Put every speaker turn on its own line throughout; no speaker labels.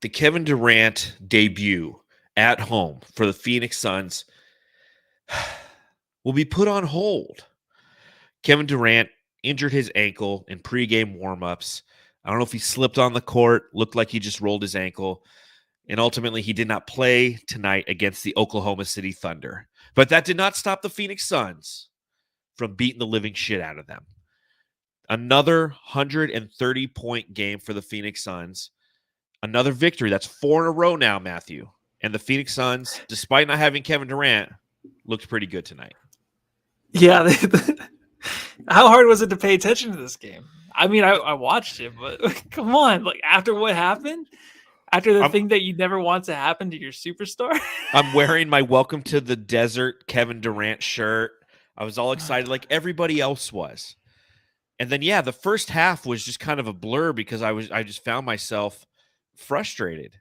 the Kevin Durant debut at home for the Phoenix Suns will be put on hold. Kevin Durant injured his ankle in pregame warmups. I don't know if he slipped on the court, looked like he just rolled his ankle, and ultimately he did not play tonight against the Oklahoma City Thunder. But that did not stop the Phoenix Suns from beating the living shit out of them. Another 130-point game for the Phoenix Suns. Another victory. That's 4 in a row now, Matthew. And the Phoenix Suns, despite not having Kevin Durant, looked pretty good tonight.
Yeah. How hard was it to pay attention to this game? I mean, I watched it, but come on. Like, after what happened, after the thing that you never want to happen to your superstar.
I'm wearing my Welcome to the Desert Kevin Durant shirt. I was all excited like everybody else was. And then, yeah, the first half was just kind of a blur because I just found myself frustrated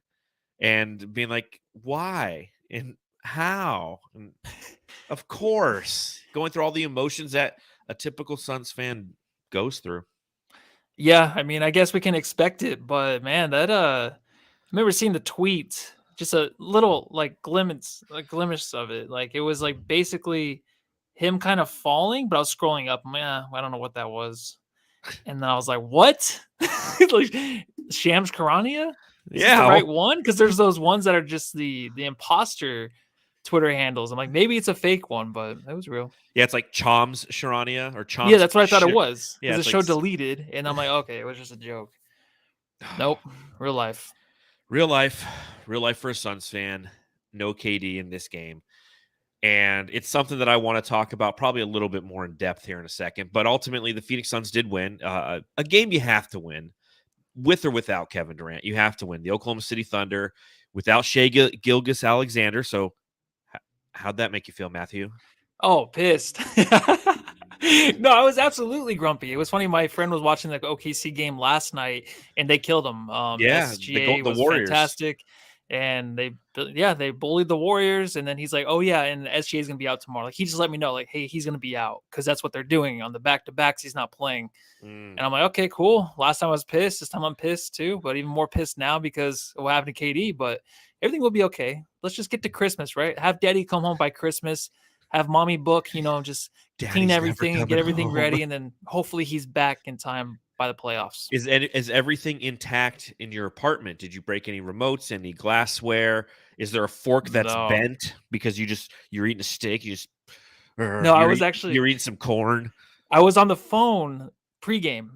and being like, why and how? And of course, going through all the emotions that a typical Suns fan goes through.
Yeah, I mean, I guess we can expect it, but man, that I remember seeing the tweet, just a little like glimpse of it. Like it was like basically him kind of falling, but I was scrolling up. Man, I don't know what that was. And then I was like, what? Like Shams Charania? Is this the right one? Because there's those ones that are just the imposter Twitter handles. I'm like, maybe it's a fake one, but it was real.
Yeah, it's like Chom's Charania or Chom's.
Yeah, that's what I thought it was.
Yeah,
the show deleted, and I'm like, okay, it was just a joke. Nope, real life.
Real life for a Suns fan. No KD in this game. And it's something that I want to talk about probably a little bit more in depth here in a second. But ultimately, the Phoenix Suns did win. A game you have to win, with or without Kevin Durant. You have to win. The Oklahoma City Thunder without Shai Gilgeous-Alexander. So how'd that make you feel, Matthew?
Oh, pissed. No, I was absolutely grumpy. It was funny. My friend was watching the OKC game last night, and they killed him. SGA
the
was
Warriors.
Fantastic. And they bullied the Warriors. And then he's like, oh, yeah, and SGA is going to be out tomorrow. Like, he just let me know, like, hey, he's going to be out because that's what they're doing on the back-to-backs. He's not playing. And I'm like, okay, cool. Last time I was pissed. This time I'm pissed too, but even more pissed now because of what happened to KD. But everything will be okay. Let's just get to Christmas, right? Have daddy come home by Christmas. Have mommy book, just clean everything and get everything ready. And then hopefully he's back in time by the playoffs.
Is everything intact in your apartment? Did you break any remotes, any glassware? Is there a fork that's bent because you're eating a steak? You're eating some corn.
I was on the phone pregame.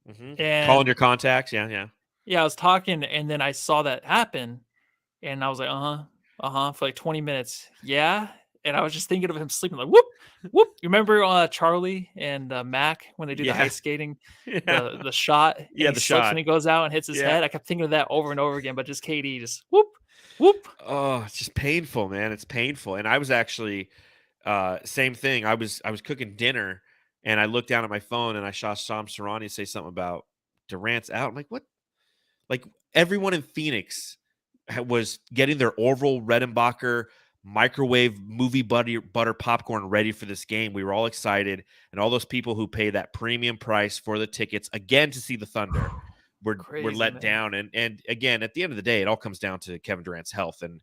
And calling your contacts. Yeah.
Yeah, I was talking and then I saw that happen and I was like, for like 20 minutes. Yeah. And I was just thinking of him sleeping like, whoop, whoop. You remember Charlie and Mac when they do the ice skating, the shot?
Yeah, the shot.
When he goes out and hits his head. I kept thinking of that over and over again, but just KD just whoop, whoop.
Oh, it's just painful, man. It's painful. And I was actually same thing. I was cooking dinner and I looked down at my phone and I saw Shams Charania say something about Durant's out. I'm like, what? Like everyone in Phoenix was getting their Orville Redenbacher microwave movie butter popcorn ready for this game. We were all excited, and all those people who pay that premium price for the tickets again to see the Thunder were let down. And again, at the end of the day, it all comes down to Kevin Durant's health. And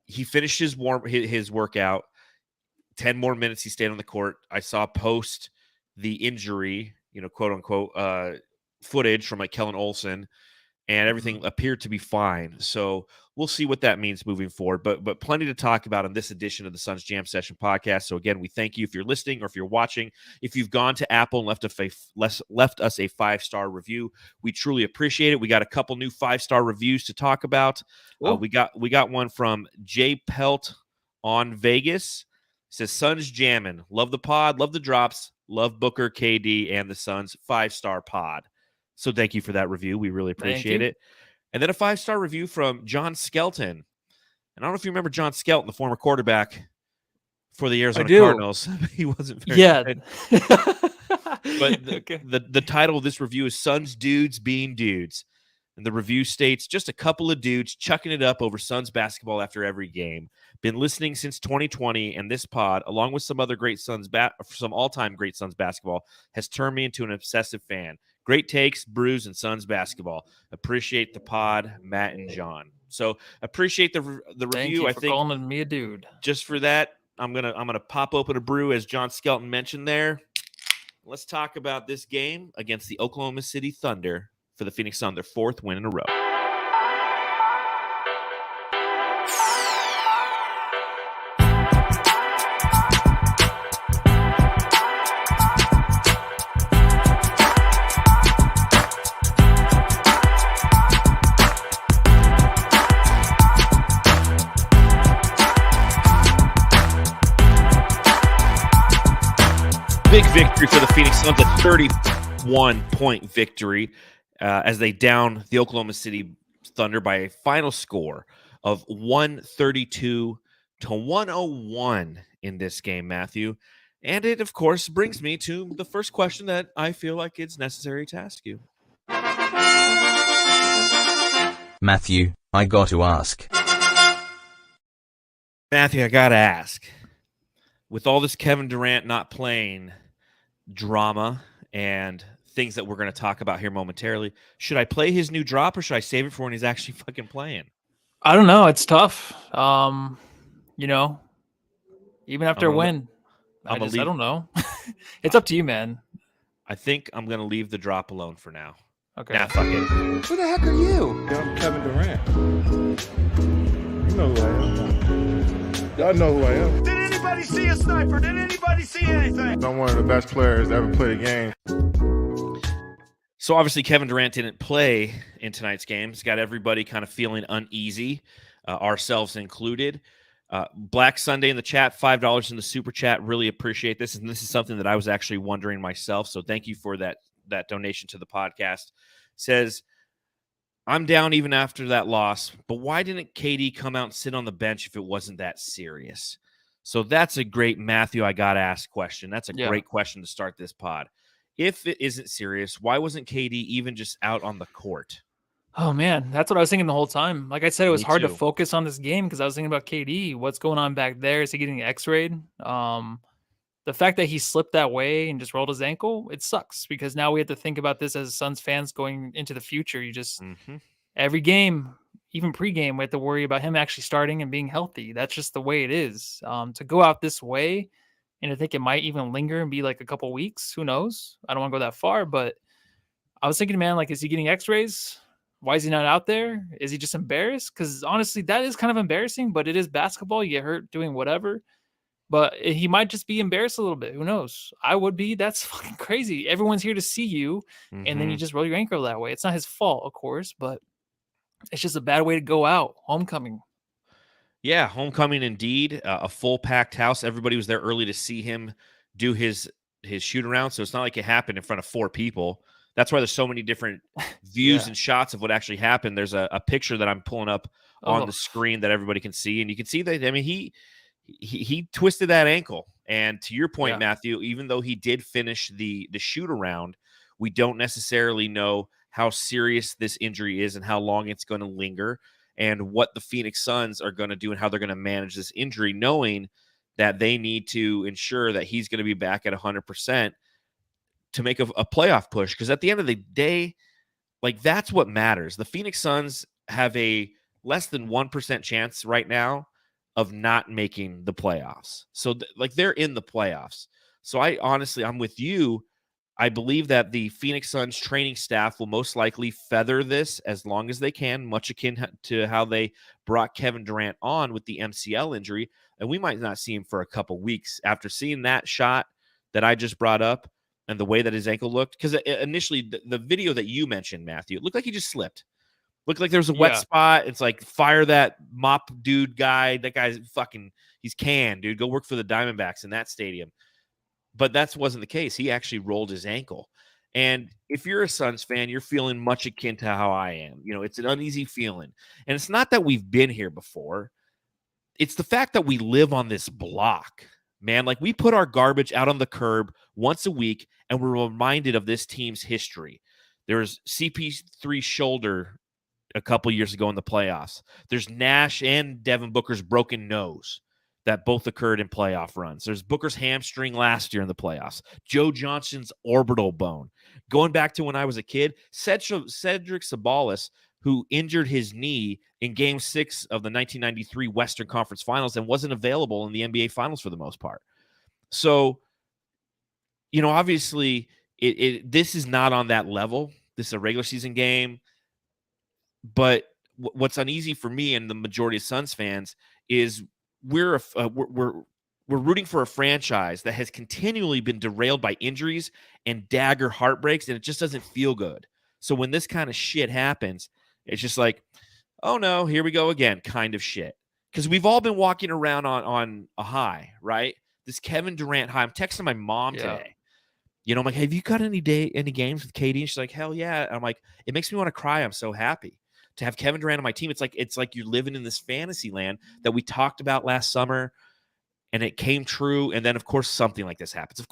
he finished his workout. 10 more minutes he stayed on the court. I saw post the injury, quote unquote, footage from like Kellen Olson, and everything appeared to be fine. So we'll see what that means moving forward. But plenty to talk about in this edition of the Suns Jam Session podcast. So again, we thank you if you're listening or if you're watching. If you've gone to Apple and left us a 5-star review, we truly appreciate it. We got a couple new 5-star reviews to talk about. We got one from Jay Pelt on Vegas. It says, Suns jamming. Love the pod. Love the drops. Love Booker, KD, and the Suns. 5-star pod. So thank you for that review. We really appreciate it. And then a 5-star review from John Skelton. And I don't know if you remember John Skelton, the former quarterback for the Arizona Cardinals. He wasn't very good. But the title of this review is Suns Dudes Being Dudes. And the review states, just a couple of dudes chucking it up over Suns basketball after every game. Been listening since 2020, and this pod, along with some other great Suns, some all-time great Suns basketball, has turned me into an obsessive fan. Great takes, Brews, and Suns basketball. Appreciate the pod, Matt and John. So appreciate the
Thank
review.
you
I
for
think
calling me a dude.
just for that, I'm gonna pop open a brew, as John Skelton mentioned there. Let's talk about this game against the Oklahoma City Thunder for the Phoenix Suns, their 4th win in a row. Big victory for the Phoenix Suns, a 31-point victory as they down the Oklahoma City Thunder by a final score of 132-101 in this game, Matthew. And it, of course, brings me to the first question that I feel like it's necessary to ask you.
Matthew, I got to ask.
Matthew, I got to ask. With all this Kevin Durant not playing drama and things that we're going to talk about here momentarily, should I play his new drop or should I save it for when he's actually fucking playing?
I don't know. It's tough. You know, even after a win, I don't know. It's up to you, man.
I think I'm going to leave the drop alone for now.
Okay.
Nah, fuck it.
Who the heck are you?
I'm Kevin Durant. You know who I am. Y'all know who I am.
Did anybody see a sniper? Did anybody see anything?
I'm one of the best players to ever play the game.
So obviously Kevin Durant didn't play in tonight's game. It's got everybody kind of feeling uneasy, ourselves included. Black Sunday in the chat, $5 in the super chat. Really appreciate this. And this is something that I was actually wondering myself. So thank you for that donation to the podcast. Says, I'm down even after that loss, but why didn't KD come out and sit on the bench if it wasn't that serious? So that's a great Matthew I got to ask question. That's a great question to start this pod. If it isn't serious, why wasn't KD even just out on the court?
Oh, man, that's what I was thinking the whole time. Like I said, it was hard to
too.
focus on this game because I was thinking about KD. What's going on back there? Is he getting x-rayed? The fact that he slipped that way and just rolled his ankle, it sucks because now we have to think about this as Suns fans going into the future. You just every game, even pregame, we have to worry about him actually starting and being healthy. That's just the way it is. To go out this way and I think it might even linger and be like a couple weeks. Who knows? I don't want to go that far, but I was thinking, man, like, is he getting x-rays? Why is he not out there? Is he just embarrassed? Because honestly, that is kind of embarrassing, but it is basketball. You get hurt doing whatever. But he might just be embarrassed a little bit. Who knows? I would be. That's fucking crazy. Everyone's here to see you, and then you just roll your ankle that way. It's not his fault, of course, but it's just a bad way to go out. Homecoming.
Yeah, homecoming indeed. A full packed house. Everybody was there early to see him do his shoot around. So it's not like it happened in front of 4 people. That's why there's so many different views and shots of what actually happened. There's a picture that I'm pulling up on the screen that everybody can see, and you can see that. I mean, he twisted that ankle. And to your point, Matthew, even though he did finish the shoot around, we don't necessarily know how serious this injury is and how long it's going to linger and what the Phoenix Suns are going to do and how they're going to manage this injury, knowing that they need to ensure that he's going to be back at 100% to make a playoff push. Because at the end of the day, like, that's what matters. The Phoenix Suns have a less than 1% chance right now of not making the playoffs. So they're in the playoffs. So I'm with you. I believe that the Phoenix Suns training staff will most likely feather this as long as they can, much akin to how they brought Kevin Durant on with the MCL injury. And we might not see him for a couple weeks after seeing that shot that I just brought up and the way that his ankle looked. Because initially the video that you mentioned, Matthew, it looked like he just slipped. Looked like there was a wet spot. It's like, fire that mop dude guy. That guy's fucking, he's canned, dude. Go work for the Diamondbacks in that stadium. But that wasn't the case. He actually rolled his ankle. And if you're a Suns fan, you're feeling much akin to how I am. You know, it's an uneasy feeling. And it's not that we've been here before. It's the fact that we live on this block, man. Like, we put our garbage out on the curb once a week, and we're reminded of this team's history. There's CP3 shoulder a couple years ago in the playoffs. There's Nash and Devin Booker's broken nose. that both occurred in playoff runs. There's Booker's hamstring last year in the playoffs, Joe Johnson's orbital bone. Going back to when I was a kid, Cedric Sabalas, who injured his knee in Game 6 of the 1993 Western Conference Finals and wasn't available in the NBA Finals for the most part. So, obviously, this is not on that level. This is a regular season game. But what's uneasy for me and the majority of Suns fans is we're rooting for a franchise that has continually been derailed by injuries and dagger heartbreaks, and it just doesn't feel good. So when this kind of shit happens, it's just like, oh no, here we go again, kind of shit. Because we've all been walking around on a high, right? This Kevin Durant high. I'm texting my mom today. I'm like, have you got any games with KD? And she's like, hell yeah. And I'm like, it makes me want to cry. I'm so happy to have Kevin Durant on my team. It's like you're living in this fantasy land that we talked about last summer, and it came true. And then, of course, something like this happens.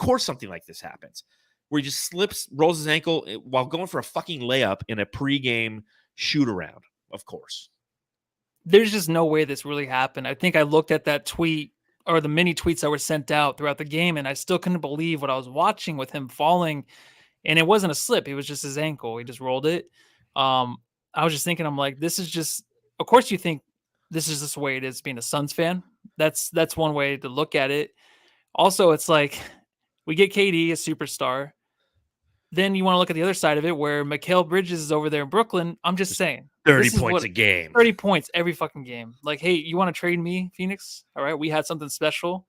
Where he just rolls his ankle while going for a fucking layup in a pregame shoot-around, of course.
There's just no way this really happened. I think I looked at that tweet or the many tweets that were sent out throughout the game, and I still couldn't believe what I was watching with him falling. And it wasn't a slip. It was just his ankle. He just rolled it. I was just thinking, I'm like, this is just, of course you think this is just the way it is being a Suns fan. That's one way to look at it. Also, it's like we get KD, a superstar. Then you want to look at the other side of it where Mikal Bridges is over there in Brooklyn. I'm just saying.
30 points a game.
30 points every fucking game. Like, hey, you want to trade me, Phoenix? All right, we had something special.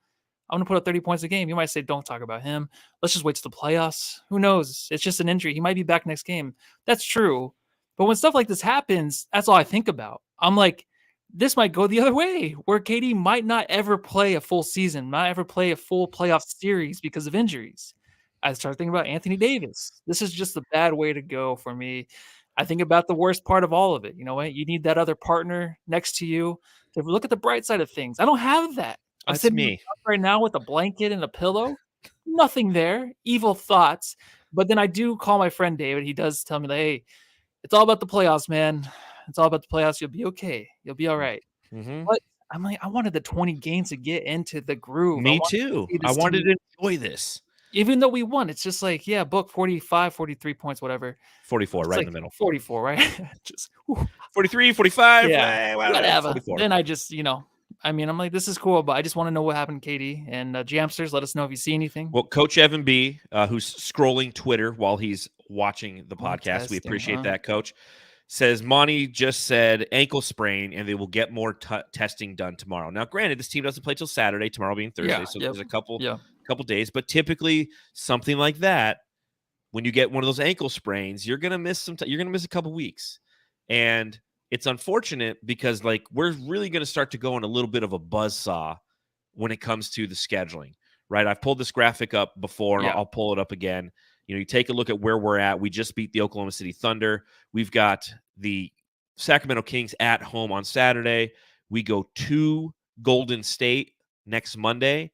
I'm going to put up 30 points a game. You might say, don't talk about him. Let's just wait till the playoffs. Who knows? It's just an injury. He might be back next game. That's true. But when stuff like this happens, that's all I think about. I'm like, this might go the other way, where KD might not ever play a full season, not ever play a full playoff series because of injuries. I start thinking about Anthony Davis. This is just a bad way to go for me. I think about the worst part of all of it. You know what? You need that other partner next to you to look at the bright side of things. I don't have that. I'm sitting
me
right now with a blanket and a pillow. Nothing there. Evil thoughts. But then I do call my friend David. He does tell me, like, hey, it's all about the playoffs, man. It's all about the playoffs. You'll be okay. You'll be all right.
Mm-hmm.
But I'm like, I wanted the 20 games to get into the groove.
Me too. I wanted to enjoy this.
Even though we won, it's just like, yeah, book 45, 43 points, whatever.
44,
it's
right
like
in the middle.
44, right? Just
43, 45.
Yeah, whatever.
44.
Then I just, I'm like, this is cool, but I just want to know what happened to KD. And Jamsters, let us know if you see anything.
Well, Coach Evan B., who's scrolling Twitter while he's watching the podcast, we appreciate that, Coach, says Monty just said ankle sprain, and they will get more testing done tomorrow. Now, granted, this team doesn't play till Saturday, tomorrow being Thursday, so there's a couple days. But typically, something like that, when you get one of those ankle sprains, you're gonna miss you're gonna miss a couple weeks, and it's unfortunate because we're really gonna start to go in a little bit of a buzzsaw when it comes to the scheduling. Right? I've pulled this graphic up before, and I'll pull it up again. You take a look at where we're at. We just beat the Oklahoma City Thunder. We've got the Sacramento Kings at home on Saturday. We go to Golden State next Monday,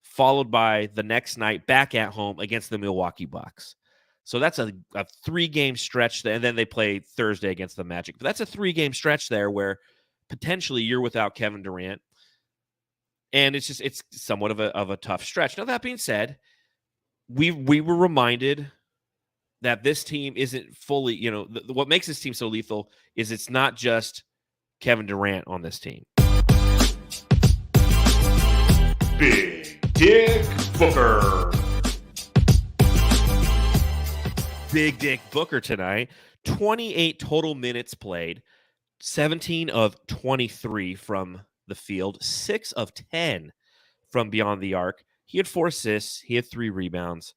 followed by the next night back at home against the Milwaukee Bucks. So that's a 3-game stretch, and then they play Thursday against the Magic. But that's a 3-game stretch there where potentially you're without Kevin Durant, and it's somewhat of a tough stretch. Now, that being said, we were reminded that this team isn't fully, what makes this team so lethal is it's not just Kevin Durant on this team.
Big Dick Booker.
Big Dick Booker tonight. 28 total minutes played, 17 of 23 from the field, 6 of 10 from beyond the arc. He had 4 assists. He had 3 rebounds.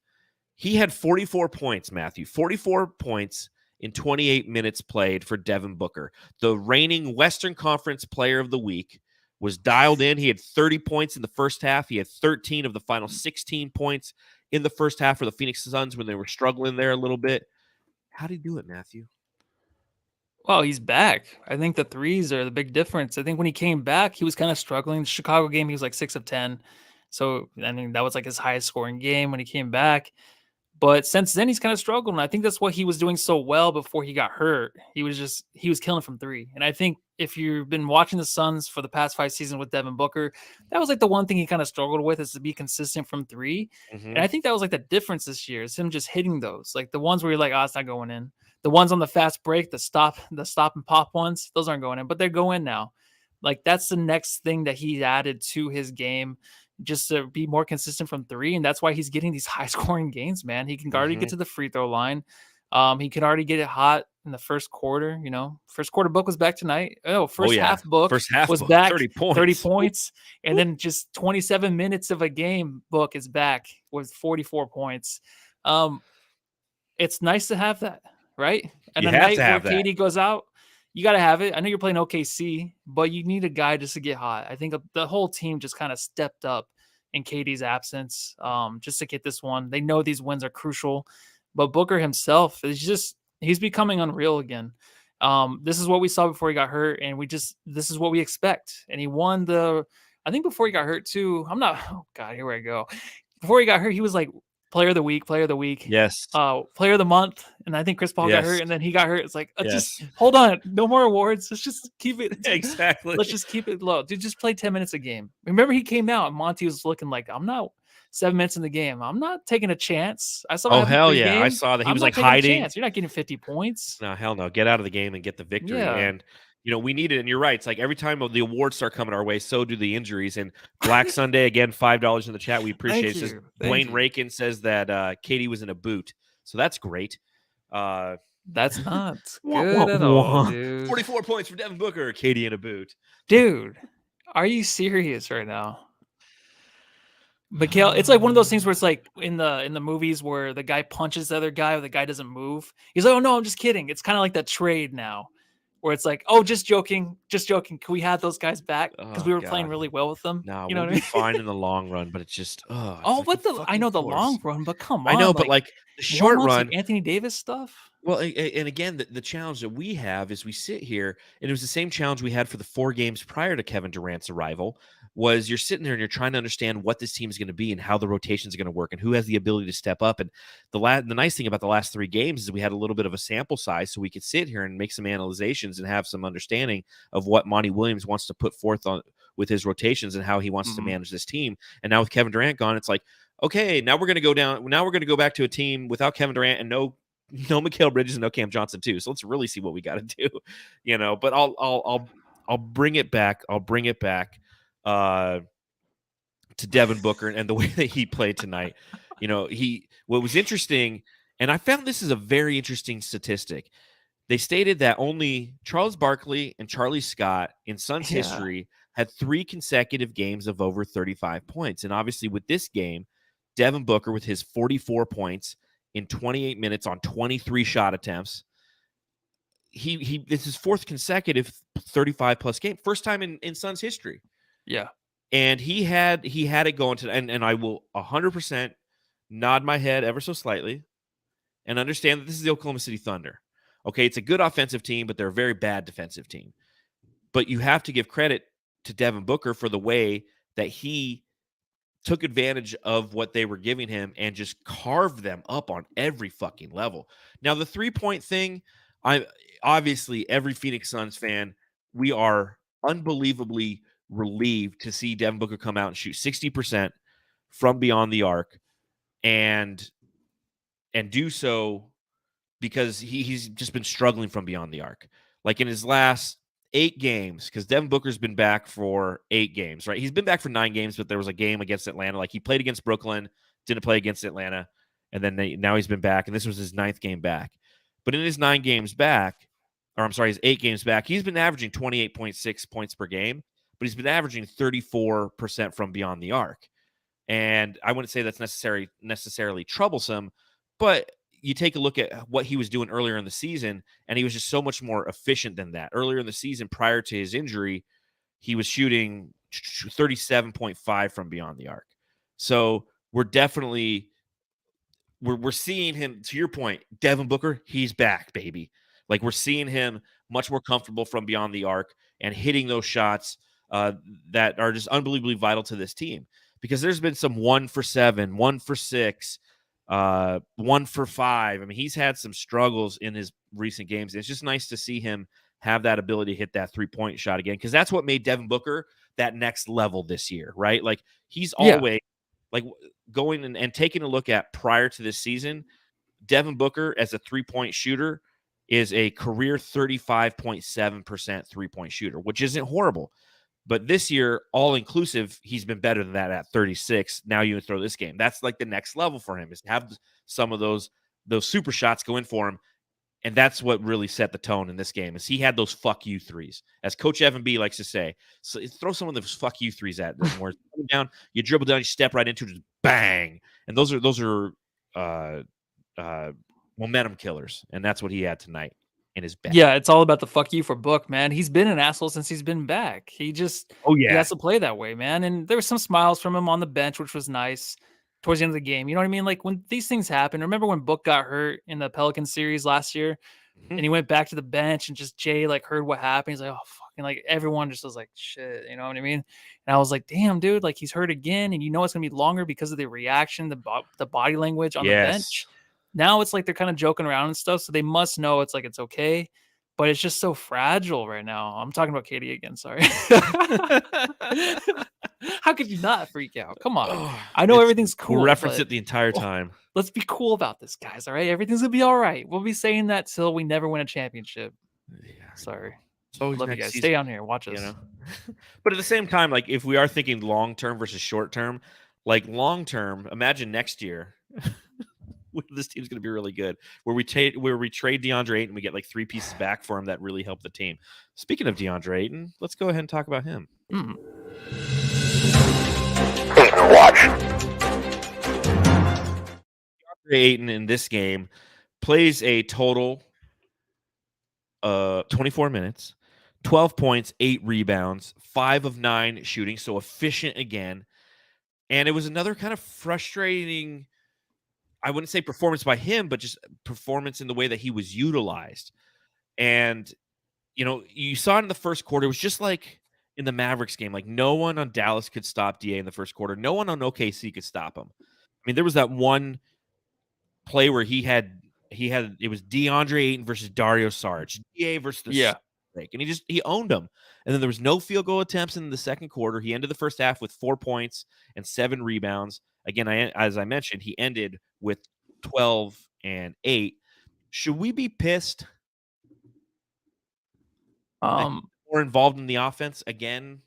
He had 44 points, Matthew. 44 points in 28 minutes played for Devin Booker. The reigning Western Conference Player of the Week was dialed in. He had 30 points in the first half. He had 13 of the final 16 points in the first half for the Phoenix Suns when they were struggling there a little bit. How did he do it, Matthew?
Well, he's back. I think the threes are the big difference. I think when he came back, he was kind of struggling. The Chicago game, he was like 6 of 10. So, I mean, that was like his highest scoring game when he came back. But since then, he's kind of struggled. And I think that's what he was doing so well before he got hurt. He was killing from 3. And I think if you've been watching the Suns for the past 5 seasons with Devin Booker, that was like the one thing he kind of struggled with, is to be consistent from three. And I think that was like the difference this year, is him just hitting those, like the ones where you're like, oh, it's not going in. The ones on the fast break, the stop and pop ones, those aren't going in, but they're going now. Like that's the next thing that he added to his game, just to be more consistent from three. And that's why he's getting these high scoring games, man. He can already get to the free throw line. He can already get it hot in the first quarter. First quarter book was back tonight. Half book was
book,
back
30 points.
30 points. And then just 27 minutes of a game book is back with 44 points. It's nice to have that, right? And
You
a
have
night
to
where
have that.
KD goes out, you got to have it. I know you're playing OKC, but you need a guy just to get hot. I think the whole team just kind of stepped up in KD's absence, just to get this one. They know these wins are crucial, but Booker himself he's becoming unreal again. This is what we saw before he got hurt, and this is what we expect. And he won I think before he got hurt too. Oh God, here I go. Before he got hurt, he was like player of the week,
Yes.
player of the month. And I think Chris Paul got
Yes.
hurt, and then he got hurt. It's like,
Yes.
just hold on. No more awards. Let's just keep it.
Exactly.
Let's just keep it low. Dude, just play 10 minutes a game. Remember, he came out and Monty was looking like, I'm not 7 minutes in the game. I'm not taking a chance. I saw.
Oh, hell yeah. I saw that he was like hiding.
You're not getting 50 points.
No, hell no. Get out of the game and get the victory.
Yeah.
And, we need it. And you're right. It's like every time the awards start coming our way, so do the injuries. And Black Sunday, again, $5 in the chat. We appreciate it. Dwayne Rakin says that Katie was in a boot. So that's great.
That's not good at all, dude.
44 points for Devin Booker. Katie in a boot.
Dude, are you serious right now? Mikhail, it's like one of those things where it's like in the movies where the guy punches the other guy or the guy doesn't move. He's like, oh no, I'm just kidding. It's kind of like that trade now where it's like, oh, just joking. Can we have those guys back? Because we were playing really well with them.
No,
we'll
be fine in the long run, but it's just
I know the long run, but come on.
I know, but like the short run,
like Anthony Davis stuff.
Well, and again, the challenge that we have is we sit here, and it was the same challenge we had for the 4 games prior to Kevin Durant's arrival, was you're sitting there and you're trying to understand what this team is going to be and how the rotations are going to work and who has the ability to step up. And the nice thing about the last 3 games is we had a little bit of a sample size, so we could sit here and make some analyzations and have some understanding of what Monty Williams wants to put forth with his rotations and how he wants to manage this team. And now with Kevin Durant gone, it's like, okay, now we're going to go down. Now we're going to go back to a team without Kevin Durant and no Mikal Bridges and no Cam Johnson too. So let's really see what we got to do, But I'll bring it back. I'll bring it back to Devin Booker and the way that he played tonight. What was interesting, and I found this is a very interesting statistic. They stated that only Charles Barkley and Charlie Scott in Suns history had 3 consecutive games of over 35 points, and obviously with this game, Devin Booker with his 44 points in 28 minutes on 23 shot attempts. It's his 4th consecutive 35-plus game. First time in Suns history.
Yeah.
And he had it going to, and I will 100% nod my head ever so slightly and understand that this is the Oklahoma City Thunder. Okay, it's a good offensive team, but they're a very bad defensive team. But you have to give credit to Devin Booker for the way that he took advantage of what they were giving him and just carved them up on every fucking level. Now, the 3-point thing, obviously every Phoenix Suns fan, we are unbelievably relieved to see Devin Booker come out and shoot 60% from beyond the arc and do so because he's just been struggling from beyond the arc. Like in his last 8 games, because Devin Booker's been back for 8 games, right? He's been back for 9 games, but there was a game against Atlanta. Like he played against Brooklyn, didn't play against Atlanta, and then now he's been back, and this was his 9th game back. But in his 9 games back, his 8 games back, he's been averaging 28.6 points per game, but he's been averaging 34% from beyond the arc. And I wouldn't say that's necessarily troublesome, but you take a look at what he was doing earlier in the season, and he was just so much more efficient than that. Earlier in the season, prior to his injury, he was shooting 37.5 from beyond the arc. So we're definitely we're seeing him, to your point, Devin Booker, he's back, baby. Like we're seeing him much more comfortable from beyond the arc and hitting those shots that are just unbelievably vital to this team. Because there's been some 1 for 7, 1 for 6, 1 for 5. I mean, he's had some struggles in his recent games. It's just nice to see him have that ability to hit that 3-point shot again, because that's what made Devin Booker that next level this year, right? Like he's always like going and taking a look at prior to this season, Devin Booker as a 3-point shooter is a career 35.7% 3-point shooter, which isn't horrible. But this year, all inclusive, he's been better than that at 36. Now you throw this game. That's like the next level for him, is to have some of those super shots go in for him. And that's what really set the tone in this game, is he had those fuck you threes. As Coach Evan B likes to say, so throw some of those fuck you threes at them, where down, you dribble down, you step right into it, just bang. And those are momentum killers. And that's what he had tonight in his back.
Yeah, it's all about the fuck you for Book, man. He's been an asshole since he's been back. He has to play that way, man. And there were some smiles from him on the bench, which was nice towards the end of the game. You know what I mean? Like when these things happen, remember when Book got hurt in the Pelican series last year and he went back to the bench and just Jay like heard what happened. He's like, oh, fucking, like everyone just was like, shit, you know what I mean? And I was like, damn, dude, like he's hurt again. And you know, it's going to be longer because of the reaction, the body language on the bench. Now it's like they're kind of joking around and stuff, so they must know it's like it's okay, but it's just so fragile right now. I'm talking about Katie again, sorry. How could you not freak out? Come on. I know everything's cool.
We'll reference it the entire time.
Let's be cool about this, guys, all right? Everything's going to be all right. We'll be saying that till we never win a championship.
Yeah,
sorry.
Love
you guys. Stay on here. Watch us.
You know? But at the same time, like if we are thinking long-term versus short-term, like long-term, imagine next year this team's going to be really good, where we trade DeAndre Ayton, we get like 3 pieces back for him that really help the team. Speaking of DeAndre Ayton, let's go ahead and talk about him.
Watch.
DeAndre Ayton in this game plays a total 24 minutes, 12 points, 8 rebounds, 5 of 9 shooting, so efficient again. And it was another kind of frustrating, I wouldn't say performance by him, but just performance in the way that he was utilized. And, you know, you saw it in the first quarter. It was just like in the Mavericks game. Like no one on Dallas could stop DA in the first quarter. No one on OKC could stop him. I mean, there was that one play where it was DeAndre Ayton versus Dario Saric, DA versus the Snake, and he owned him. And then there was no field goal attempts in the second quarter. He ended the first half with 4 points and 7 rebounds. Again, as I mentioned, he ended with 12 and 8. Should we be pissed? More involved in the offense again?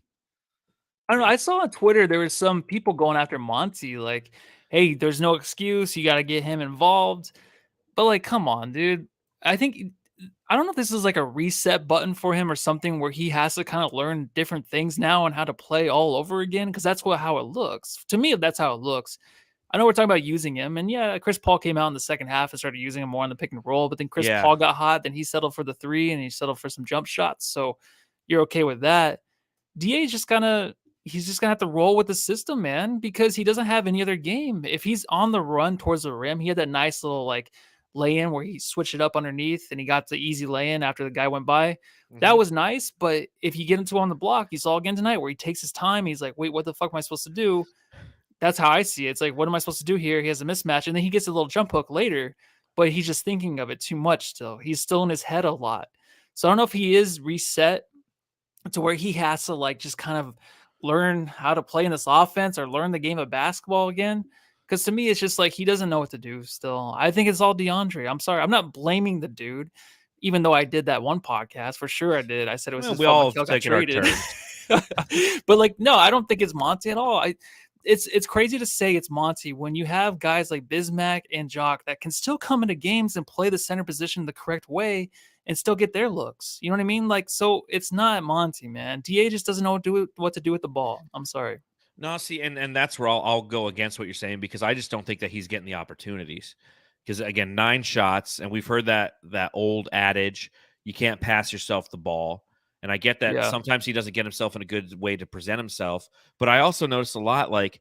I don't know. I saw on Twitter there was some people going after Monty, like, hey, there's no excuse. You got to get him involved. But like, come on, dude. I don't know if this is like a reset button for him or something where he has to kind of learn different things now and how to play all over again, because that's how it looks. To me, that's how it looks. I know we're talking about using him, and yeah, Chris Paul came out in the second half and started using him more on the pick and roll, but then Chris Paul got hot, then he settled for the 3 and he settled for some jump shots, so you're okay with that. DA's he's just gonna have to roll with the system, man, because he doesn't have any other game. If he's on the run towards the rim, he had that nice little like lay-in where he switched it up underneath and he got the easy lay-in after the guy went by. That was nice, but if you get into on the block, you saw again tonight where he takes his time. He's like, wait, what the fuck am I supposed to do? That's how I see it. It's like, what am I supposed to do here? He has a mismatch, and then he gets a little jump hook later, but he's just thinking of it too much still. He's still in his head a lot. So I don't know if he is reset to where he has to like just kind of learn how to play in this offense or learn the game of basketball again. Because to me, it's just like he doesn't know what to do still. I think it's all DeAndre. I'm sorry. I'm not blaming the dude, even though I did that one podcast. For sure I did. I said it was his fault. We all got traded. But like, no, I don't think it's Monty at all. It's crazy to say it's Monty when you have guys like Bismack and Jock that can still come into games and play the center position the correct way and still get their looks. You know what I mean? Like, so it's not Monty, man. DA just doesn't know what to do with the ball. I'm sorry.
No, see, and that's where I'll go against what you're saying, because I just don't think that he's getting the opportunities. Because again, 9 shots, and we've heard that old adage, you can't pass yourself the ball. And I get that sometimes he doesn't get himself in a good way to present himself. But I also noticed a lot, like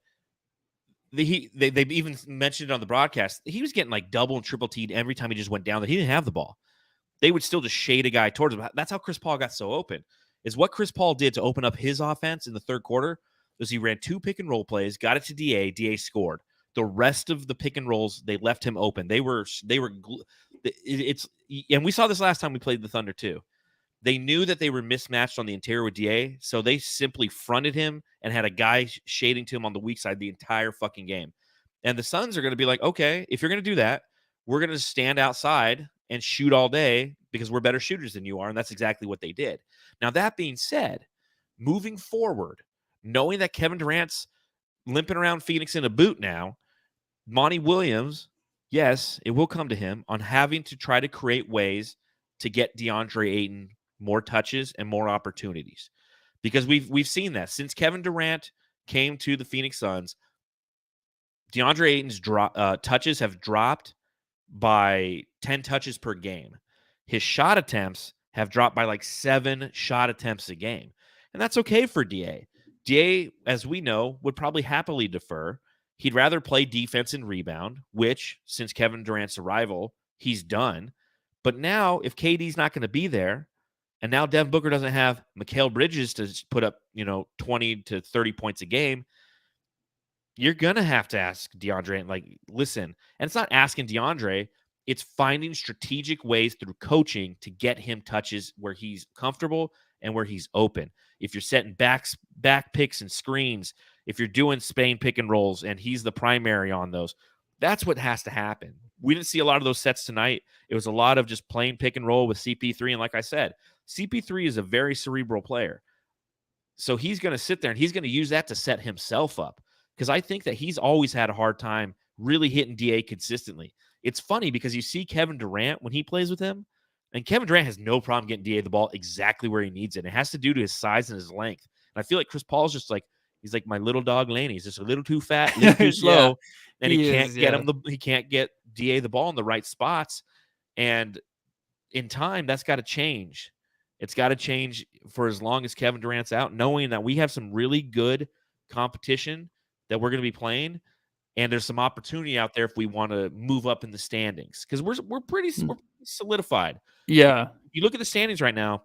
they've even mentioned it on the broadcast, he was getting like double and triple teed every time he just went down that he didn't have the ball. They would still just shade a guy towards him. That's how Chris Paul got so open. Is what Chris Paul did to open up his offense in the third quarter was he ran 2 pick and roll plays, got it to DA scored. The rest of the pick and rolls, they left him open. And we saw this last time we played the Thunder too. They knew that they were mismatched on the interior with DA, so they simply fronted him and had a guy shading to him on the weak side the entire fucking game. And the Suns are going to be like, okay, if you're going to do that, we're going to stand outside and shoot all day because we're better shooters than you are. And that's exactly what they did. Now, that being said, moving forward, knowing that Kevin Durant's limping around Phoenix in a boot now, Monty Williams, yes, it will come to him on having to try to create ways to get DeAndre Ayton more touches and more opportunities. Because we've seen that since Kevin Durant came to the Phoenix Suns, DeAndre Ayton's touches have dropped by 10 touches per game. His shot attempts have dropped by like 7 shot attempts a game. And that's okay for DA. DA, as we know, would probably happily defer. He'd rather play defense and rebound, which, since Kevin Durant's arrival, he's done. But now, if KD's not going to be there, and now Devin Booker doesn't have Mikal Bridges to put up, 20 to 30 points a game, you're going to have to ask DeAndre, like, listen. And it's not asking DeAndre. It's finding strategic ways through coaching to get him touches where he's comfortable and where he's open. If you're setting back picks and screens, if you're doing Spain pick and rolls and he's the primary on those, that's what has to happen. We didn't see a lot of those sets tonight. It was a lot of just playing pick and roll with CP3. And like I said, CP3 is a very cerebral player. So he's going to sit there and he's going to use that to set himself up. Because I think that he's always had a hard time really hitting DA consistently. It's funny because you see Kevin Durant when he plays with him, and Kevin Durant has no problem getting DA the ball exactly where he needs it. It has to do to his size and his length. And I feel like Chris Paul's just like, he's like my little dog Laney. He's just a little too fat, a little too slow, and he can't get DA the ball in the right spots. And in time, that's got to change. It's got to change for as long as Kevin Durant's out, knowing that we have some really good competition that we're going to be playing, and there's some opportunity out there if we want to move up in the standings because we're pretty solidified.
Yeah.
If you look at the standings right now,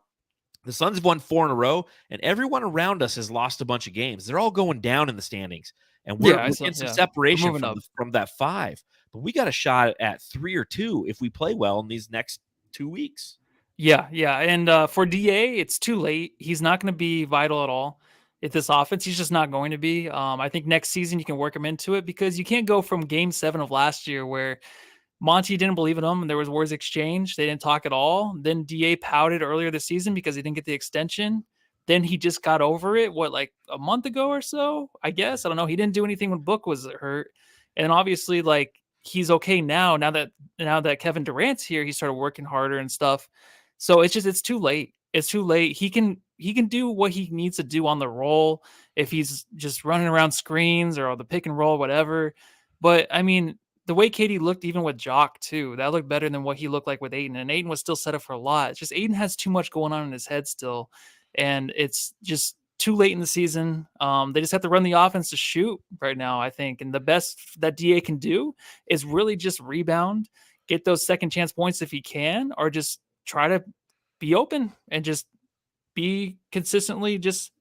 the Suns have won 4 in a row, and everyone around us has lost a bunch of games. They're all going down in the standings, and we're getting some separation from that 5. But we got a shot at 3 or 2 if we play well in these next 2 weeks.
Yeah. And for DA, it's too late. He's not going to be vital at all at this offense. He's just not going to be. I think next season you can work him into it because you can't go from Game 7 of last year where Monty didn't believe in him and there was words exchanged. They didn't talk at all. Then DA pouted earlier this season because he didn't get the extension. Then he just got over it, like a month ago or so, I guess. I don't know. He didn't do anything when Book was hurt. And obviously, he's okay now that Kevin Durant's here, he started working harder and stuff. So it's too late. It's too late. He can do what he needs to do on the roll if he's just running around screens or the pick and roll, whatever. But I mean, the way KD looked, even with Jock too, that looked better than what he looked like with Ayton. And Ayton was still set up for a lot. It's just Ayton has too much going on in his head still, and it's just too late in the season. They just have to run the offense to shoot right now, I think. And the best that DA can do is really just rebound, get those second chance points if he can, or just try to be open and just be consistently just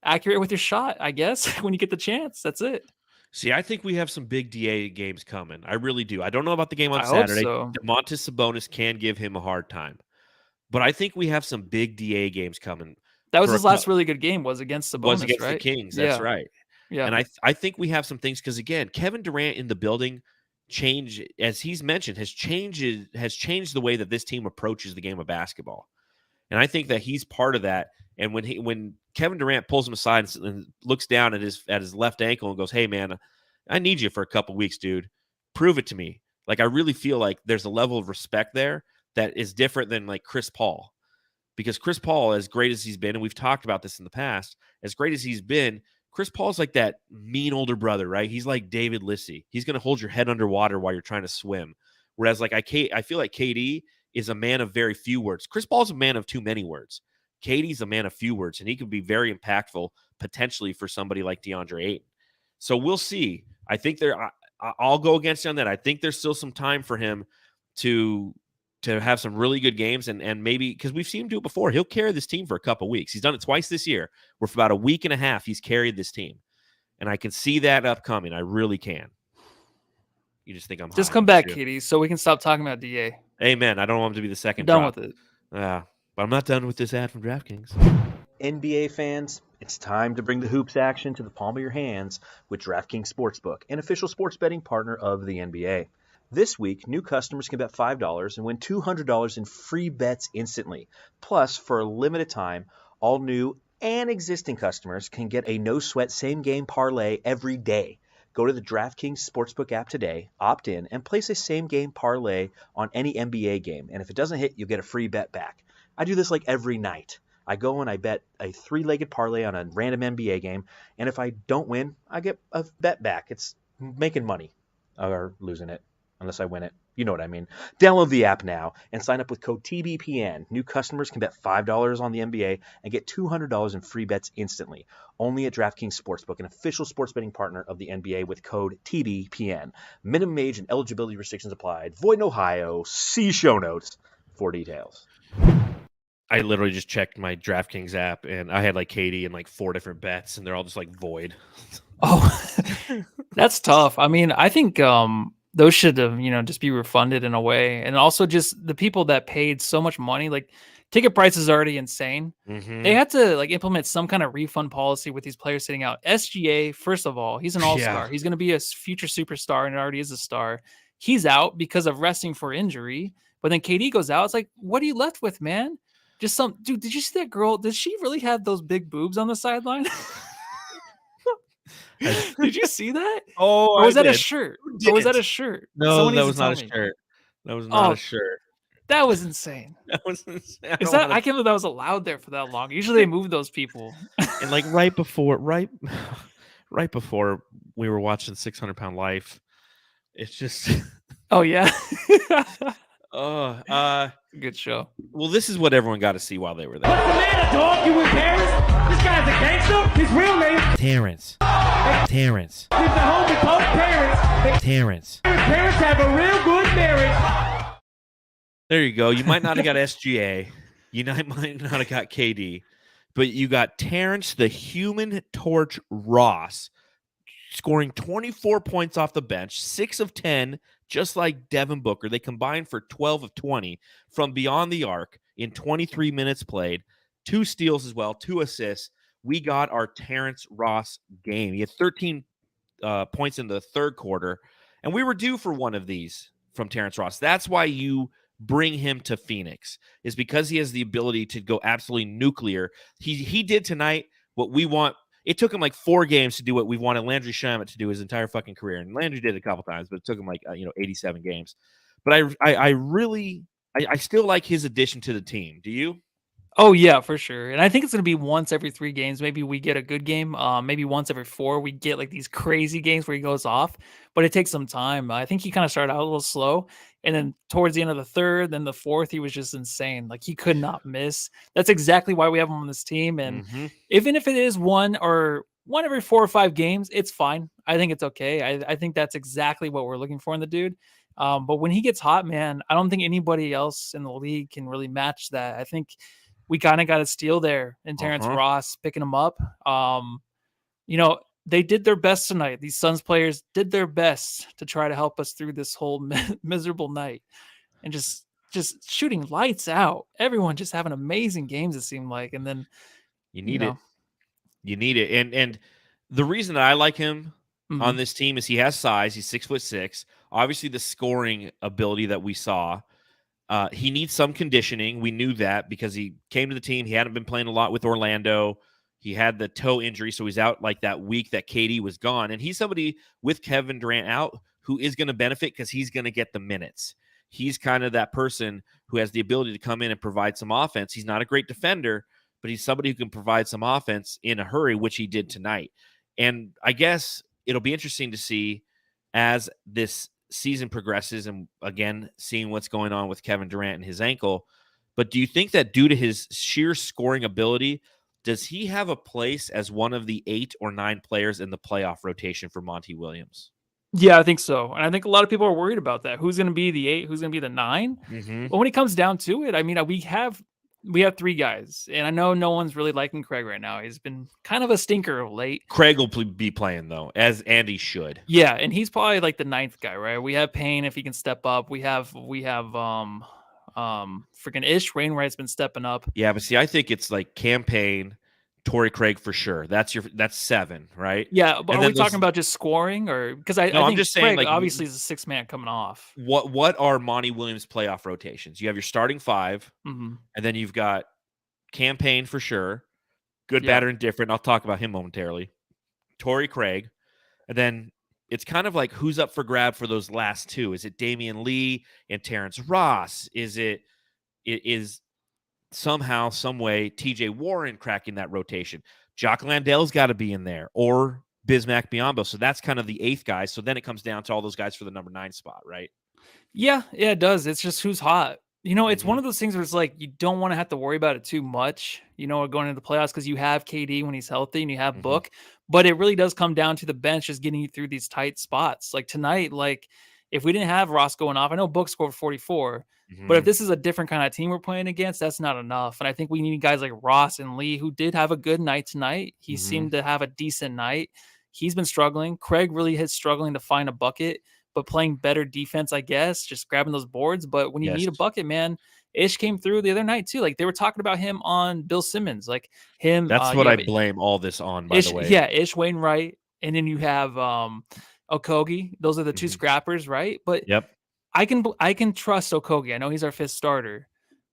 accurate with your shot, I guess, when you get the chance. That's it.
See, I think we have some big DA games coming. I really do. I don't know about the game on Saturday.
So.
Domantas Sabonis can give him a hard time. But I think we have some big DA games coming.
That was his last really good game, was against Sabonis,
was against
right?
the Kings. That's right.
Yeah.
And I think we have some things because, again, Kevin Durant in the building as he's mentioned, has changed the way that this team approaches the game of basketball. And I think that he's part of that. And when Kevin Durant pulls him aside and looks down at his left ankle and goes, "Hey man, I need you for a couple weeks, dude. Prove it to me." I really feel like there's a level of respect there that is different than Chris Paul. Because Chris Paul, as great as he's been, and we've talked about this in the past, as great as he's been, Chris Paul's like that mean older brother, right? He's like David Lissy. He's going to hold your head underwater while you're trying to swim. Whereas I feel like KD is a man of very few words. Chris Paul's a man of too many words. KD's a man of few words, and he could be very impactful potentially for somebody like DeAndre Ayton. So we'll see. I think I'll go against you on that. I think there's still some time for him to have some really good games, and maybe because we've seen him do it before, he'll carry this team for a couple weeks. He's done it twice this year, where for about a week and a half he's carried this team, and I can see that upcoming. I really can. You just think I'm
just come back, Katie, so we can stop talking about DA.
Amen. I don't want him to be the second.
Done with it.
But I'm not done with this ad from DraftKings.
NBA fans, it's time to bring the hoops action to the palm of your hands with DraftKings Sportsbook, an official sports betting partner of the NBA. This week, new customers can bet $5 and win $200 in free bets instantly. Plus, for a limited time, all new and existing customers can get a no-sweat same-game parlay every day. Go to the DraftKings Sportsbook app today, opt in, and place a same-game parlay on any NBA game. And if it doesn't hit, you'll get a free bet back. I do this like every night. I go and I bet a 3-legged parlay on a random NBA game, and if I don't win, I get a bet back. It's making money, or losing it, unless I win it. You know what I mean. Download the app now and sign up with code TBPN. New customers can bet $5 on the NBA and get $200 in free bets instantly. Only at DraftKings Sportsbook, an official sports betting partner of the NBA with code TBPN. Minimum age and eligibility restrictions applied. Void in Ohio. See show notes for details.
I literally just checked my DraftKings app, and I had like Katie and like 4 different bets, and they're all just like void.
Oh, that's tough. I mean, I think those should have, just be refunded in a way. And also just the people that paid so much money, like ticket price is already insane.
Mm-hmm.
They had to like implement some kind of refund policy with these players sitting out. SGA, first of all, he's an all-star.
Yeah.
He's going to be a future superstar and already is a star. He's out because of resting for injury. But then KD goes out. It's like, what are you left with, man? Just some dude. Did you see that girl? Did she really have those big boobs on the sideline? Did you see that?
Oh,
or was that
did.
a shirt? Or was that a shirt?
No,
Someone
that
needs
was
to
not a
tell me.
shirt. That was not
Oh,
a shirt.
That was insane.
That was insane.
I can't believe that was allowed there for that long. Usually they move those people.
And like right before we were watching 600-Pound Life, it's just
Oh yeah. Good show.
Well, this is what everyone got to see while they were there.
What's the matter, dog? You with Terrence? This guy's a gangster? His real name
Terrence.
is the homie called Terrence.
Terrence.
Terrence have a real good marriage.
There you go. You might not have got SGA. You might not have got KD. But you got Terrence, the Human Torch Ross, scoring 24 points off the bench, 6 of 10, just like Devin Booker. They combined for 12 of 20 from beyond the arc in 23 minutes played, 2 steals as well, 2 assists. We got our Terrence Ross game. He had 13 points in the third quarter, and we were due for one of these from Terrence Ross. That's why you bring him to Phoenix, is because he has the ability to go absolutely nuclear. He did tonight what we want. It took him like 4 games to do what we wanted Landry Shamet to do his entire fucking career. And Landry did it a couple times, but it took him like 87 games. But I still like his addition to the team. Do you?
Oh yeah, for sure. And I think it's going to be once every 3 games. Maybe we get a good game. Maybe once every 4 we get like these crazy games where he goes off. But it takes some time. I think he kind of started out a little slow, and then towards the end of the third, then the fourth, he was just insane. Like he could not miss. That's exactly why we have him on this team. And even if it is one every 4 or 5 games, it's fine. I think it's okay. I think that's exactly what we're looking for in the dude. But when he gets hot, man, I don't think anybody else in the league can really match that. I think we kind of got a steal there in Terrence Ross picking him up. They did their best tonight. These Suns players did their best to try to help us through this whole miserable night, and just shooting lights out. Everyone just having amazing games, it seemed like. And then
you need it. And the reason that I like him on this team is he has size. He's 6'6". Obviously, the scoring ability that we saw. He needs some conditioning. We knew that because he came to the team. He hadn't been playing a lot with Orlando. He had the toe injury, so he's out like that week that KD was gone. And he's somebody with Kevin Durant out who is going to benefit because he's going to get the minutes. He's kind of that person who has the ability to come in and provide some offense. He's not a great defender, but he's somebody who can provide some offense in a hurry, which he did tonight. And I guess it'll be interesting to see as this season progresses, and again, seeing what's going on with Kevin Durant and his ankle. But do you think that due to his sheer scoring ability, does he have a place as one of the 8 or 9 players in the playoff rotation for Monty Williams?
Yeah, I think so. And I think a lot of people are worried about that. Who's going to be the 8? Who's going to be the 9? But when it comes down to it, I mean, we have 3 guys, and I know no one's really liking Craig right now. He's been kind of a stinker of late.
Craig will be playing though, as Andy should.
Yeah, and he's probably like the 9th guy, right? We have Payne if he can step up. We have Freaking Ish Wainwright's been stepping up.
Yeah, but see, I think it's like campaign, Torrey Craig for sure. That's 7, right?
Yeah, but
And
are we
then
talking about just scoring, or because I
No, I'm
think
just saying,
Craig
like,
obviously is a 6-man coming off.
what are Monty Williams' playoff rotations? You have your starting 5,
Mm-hmm.
and then you've got campaign for sure, good,
Yeah.
bad, or indifferent. I'll talk about him momentarily. Torrey Craig, and then it's kind of like who's up for grab for those last 2. Is it Damian Lee and Terrence Ross? Is somehow, some way, TJ Warren cracking that rotation? Jock Landale's got to be in there, or Bismack Biyombo. So that's kind of the 8th guy. So then it comes down to all those guys for the number 9 spot, right?
Yeah, it does. It's just who's hot. It's
Mhm.
one of those things where it's like you don't want to have to worry about it too much, going into the playoffs because you have KD when he's healthy and you have
Mhm.
Book. But it really does come down to the bench just getting you through these tight spots. Like tonight, like if we didn't have Ross going off, I know Book scored 44, but if
Mhm.
this is a different kind of team we're playing against, that's not enough. And I think we need guys like Ross and Lee who did have a good night tonight. He
Mhm.
seemed to have a decent night. He's been struggling. Craig really is struggling to find a bucket, but playing better defense, I guess, just grabbing those boards. But when you
Yes.
need a bucket, man, Ish came through the other night too. Like they were talking about him on Bill Simmons, like him.
That's what
You
I
have
blame all this on, by
Ish,
the way.
yeah, Ish Wainwright, and then you have Okogie. Those are the 2
Mhm.
scrappers, right? But
Yep.
I can trust Okogie. I know he's our 5th starter,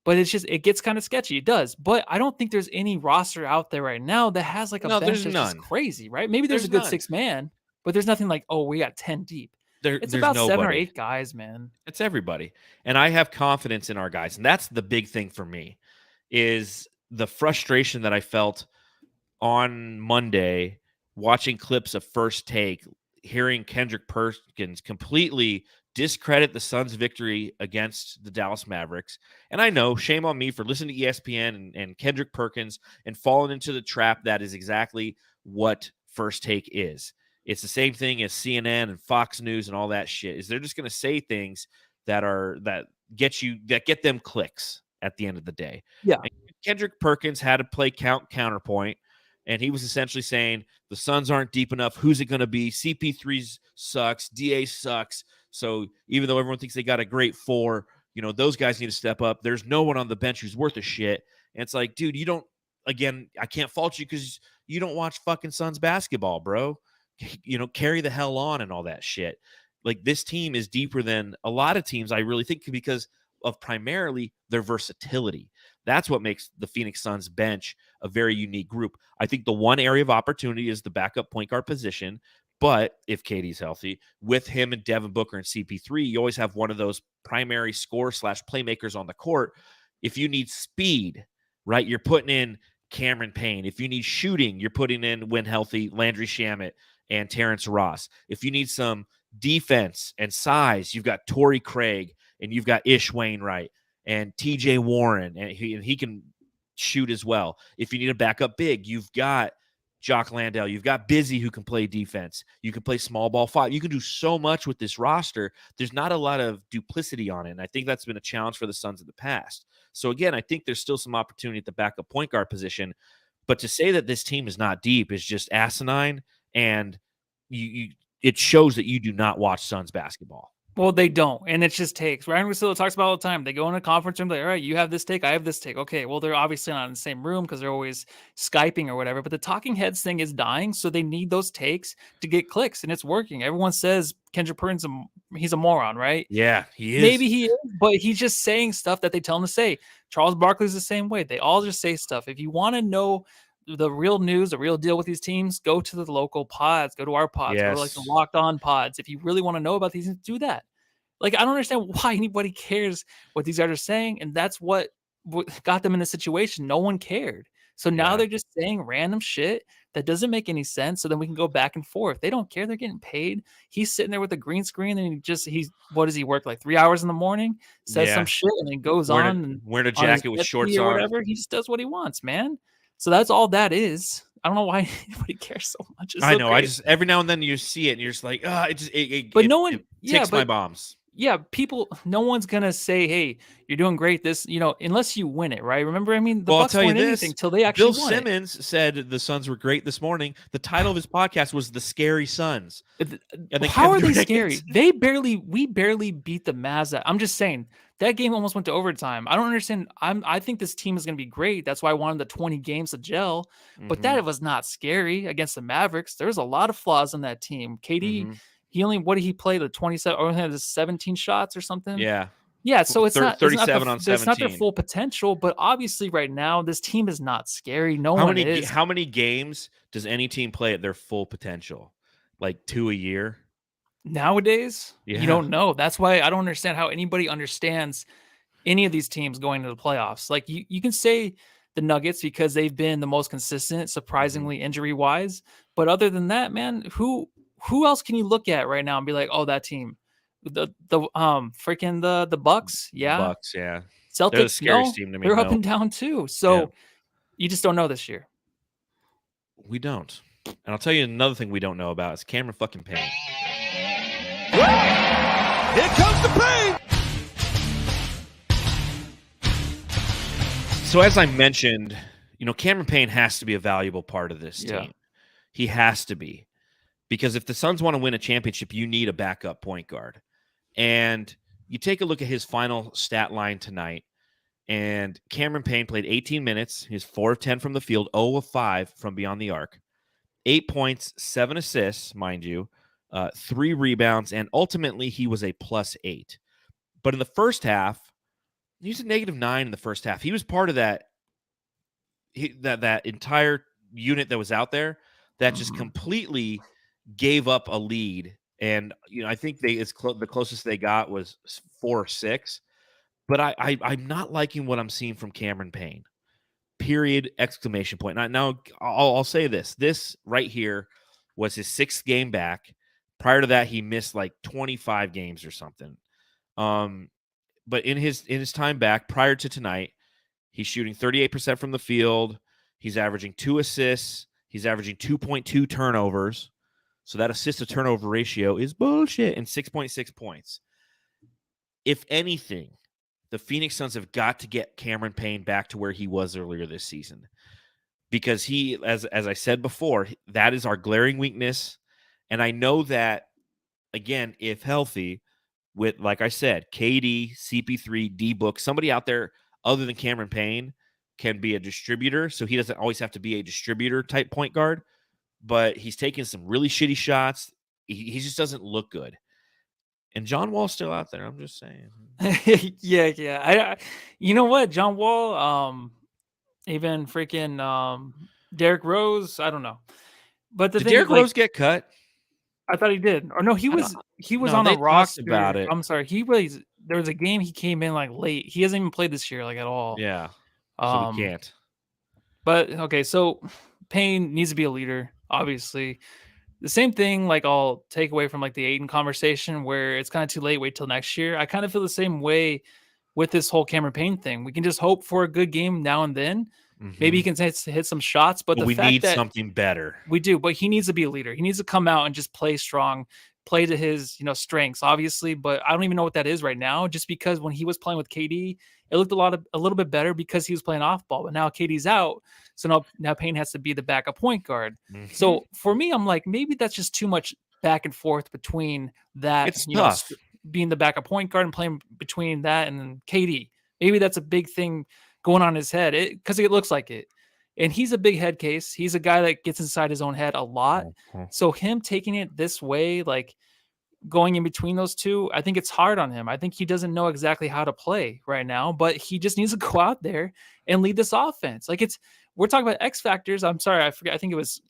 but it gets kind of sketchy. It does, but I don't think there's any roster out there right now that has like a
No,
bench
there's
that's just
none.
crazy, right? Maybe there's a
There's
good
none.
6-man, but there's nothing like, oh, we got 10 deep. It's
There's
about 7 or
nobody.
8 guys, man.
It's everybody. And I have confidence in our guys. And that's the big thing for me, is the frustration that I felt on Monday watching clips of First Take, hearing Kendrick Perkins completely discredit the Suns' victory against the Dallas Mavericks. And I know, shame on me for listening to ESPN and Kendrick Perkins and falling into the trap that is exactly what First Take is. It's the same thing as CNN and Fox News and all that shit. Is they're just going to say things that get them clicks at the end of the day.
Yeah.
And Kendrick Perkins had to play counterpoint, and he was essentially saying the Suns aren't deep enough. Who's it going to be? CP3 sucks. DA sucks. So even though everyone thinks they got a great 4, those guys need to step up. There's no one on the bench who's worth a shit. And it's like, dude, you don't. Again, I can't fault you because you don't watch fucking Suns basketball, bro. Carry the hell on and all that shit. Like, this team is deeper than a lot of teams, I really think, because of primarily their versatility. That's what makes the Phoenix Suns bench a very unique group. I think the one area of opportunity is the backup point guard position. But if KD's healthy, with him and Devin Booker and CP3, you always have one of those primary score/playmakers on the court. If you need speed, right, you're putting in Cameron Payne. If you need shooting, you're putting in, when healthy, Landry Shamet and Terrence Ross. If you need some defense and size, you've got Torrey Craig and you've got Ish Wainwright and TJ Warren, and he can shoot as well. If you need a backup big, you've got Jock Landale. You've got Busy, who can play defense. You can play small ball 5. You can do so much with this roster. There's not a lot of duplicity on it, and I think that's been a challenge for the Suns in the past. So again, I think there's still some opportunity at the backup point guard position, but to say that this team is not deep is just asinine, and it shows that you do not watch Suns basketball.
Well, they don't, and it just takes. Ryan Russillo talks about all the time. They go in a conference room, like, all right, you have this take, I have this take. Okay, well, they're obviously not in the same room because they're always Skyping or whatever, but the talking heads thing is dying, so they need those takes to get clicks, and it's working. Everyone says Kendrick Perkins, he's a moron, right?
Yeah, he is.
Maybe he is, but he's just saying stuff that they tell him to say. Charles Barkley's the same way. They all just say stuff. If you want to know the real news, the real deal with these teams, go to the local pods, go to our pods, go to like the
Yes.
Locked On pods. If you really want to know about these, do that. Like, I don't understand why anybody cares what these guys are saying, and that's what got them in the situation. No one cared. So now
Yeah.
they're just saying random shit that doesn't make any sense. So then we can go back and forth. They don't care. They're getting paid. He's sitting there with a green screen, and what does he work, like 3 hours in the morning? Says
Yeah.
some shit and then goes on and
Wearing a
on his
jacket with
jet
shorts
ski or
on.
whatever. He just does what he wants, man. So that's all that is. I don't know why anybody cares so much. It's
I
so
know.
crazy.
I just, every now and then you see it and you're just like, it
But no one,
it ticks my bombs.
yeah, no one's gonna say, "Hey, you're doing great." This, unless you win it, right? Remember, I mean, the
Well, I'll
Bucks
tell you
weren't anything
this.
till they actually
Bill
won it.
Simmons said the Suns were great this morning. The title of his podcast was "The Scary Suns." And then
How
Kevin
are they
Durant
scary? We barely beat the Mavs. I'm just saying that game almost went to overtime. I don't understand. I think this team is going to be great. That's why I wanted the 20 games to gel. But that was not scary against the Mavericks. There's a lot of flaws on that team. KD, what did he play? The 27 or had 17 shots or something?
Yeah.
Yeah, so it's not
37 on
it's not their
17.
full potential, but obviously right now this team is not scary. No
How
one
many
is.
how many games does any team play at their full potential? Like 2 a year?
Nowadays, you
Yeah.
don't know. That's why I don't understand how anybody understands any of these teams going to the playoffs. Like you can say the Nuggets because they've been the most consistent, surprisingly injury wise. But other than that, man, who else can you look at right now and be like, oh, that team, the freaking the Bucks, yeah,
Bucks, yeah. They're the
Celtics,
scariest team to me.
they're up
No,
and down too. So you just don't know this year.
we don't. And I'll tell you another thing we don't know about is Cameron fucking Payne.
Here comes the pain.
So as I mentioned, Cameron Payne has to be a valuable part of this team. He has to be. Because if the Suns want to win a championship, you need a backup point guard. And you take a look at his final stat line tonight, and Cameron Payne played 18 minutes. He's 4 of 10 from the field, 0 of 5 from beyond the arc. 8 points, 7 assists, mind you, 3 rebounds, and ultimately he was a +8. But in the first half, he was a -9 in the first half. He was part of that entire unit that was out there that just completely gave up a lead. And I think the closest they got was 4 or 6. But I'm not liking what I'm seeing from Cameron Payne. Period! Exclamation point. Now I'll say this. This right here was his 6th game back. Prior to that, he missed like 25 games or something. But in his time back, prior to tonight, he's shooting 38% from the field. He's averaging 2 assists. He's averaging 2.2 turnovers. So that assist to turnover ratio is bullshit, and 6.6 points. If anything, the Phoenix Suns have got to get Cameron Payne back to where he was earlier this season. Because he, as I said before, that is our glaring weakness. And I know that, again, if healthy, with, like I said, KD, CP3, D-Book, somebody out there other than Cameron Payne can be a distributor. So he doesn't always have to be a distributor type point guard. But he's taking some really shitty shots. He just doesn't look good. And John Wall's still out there. I'm just saying.
Yeah. You know what? John Wall, even freaking Derrick Rose. I don't know. But
Did Derrick Rose get cut?
I thought he did. Or no, he was
no,
on a
they
roster
talked about it.
I'm sorry. There was a game he came in like late. He hasn't even played this year like at all.
Yeah. So we can't.
But okay, so Payne needs to be a leader, obviously. The same thing, like I'll take away from like the Aiden conversation where it's kind of too late, wait till next year. I kind of feel the same way with this whole Cameron Payne thing. We can just hope for a good game now and then. Maybe he can hit some shots, but
we need something better.
We do, but he needs to be a leader. He needs to come out and just play strong, play to his strengths, obviously. But I don't even know what that is right now. Just because when he was playing with KD, it looked a little bit better because he was playing off ball. But now KD's out, so now Payne has to be the backup point guard. So for me, I'm like, maybe that's just too much back and forth between that.
It's tough.
Being the backup point guard and playing between that and then KD. Maybe that's a big thing going on in his head because it looks like it. And he's a big head case. He's a guy that gets inside his own head a lot. So him taking it this way, like going in between those two, I think it's hard on him. I think he doesn't know exactly how to play right now, but he just needs to go out there and lead this offense. Like we're talking about X factors. I'm sorry, I forget. I think it was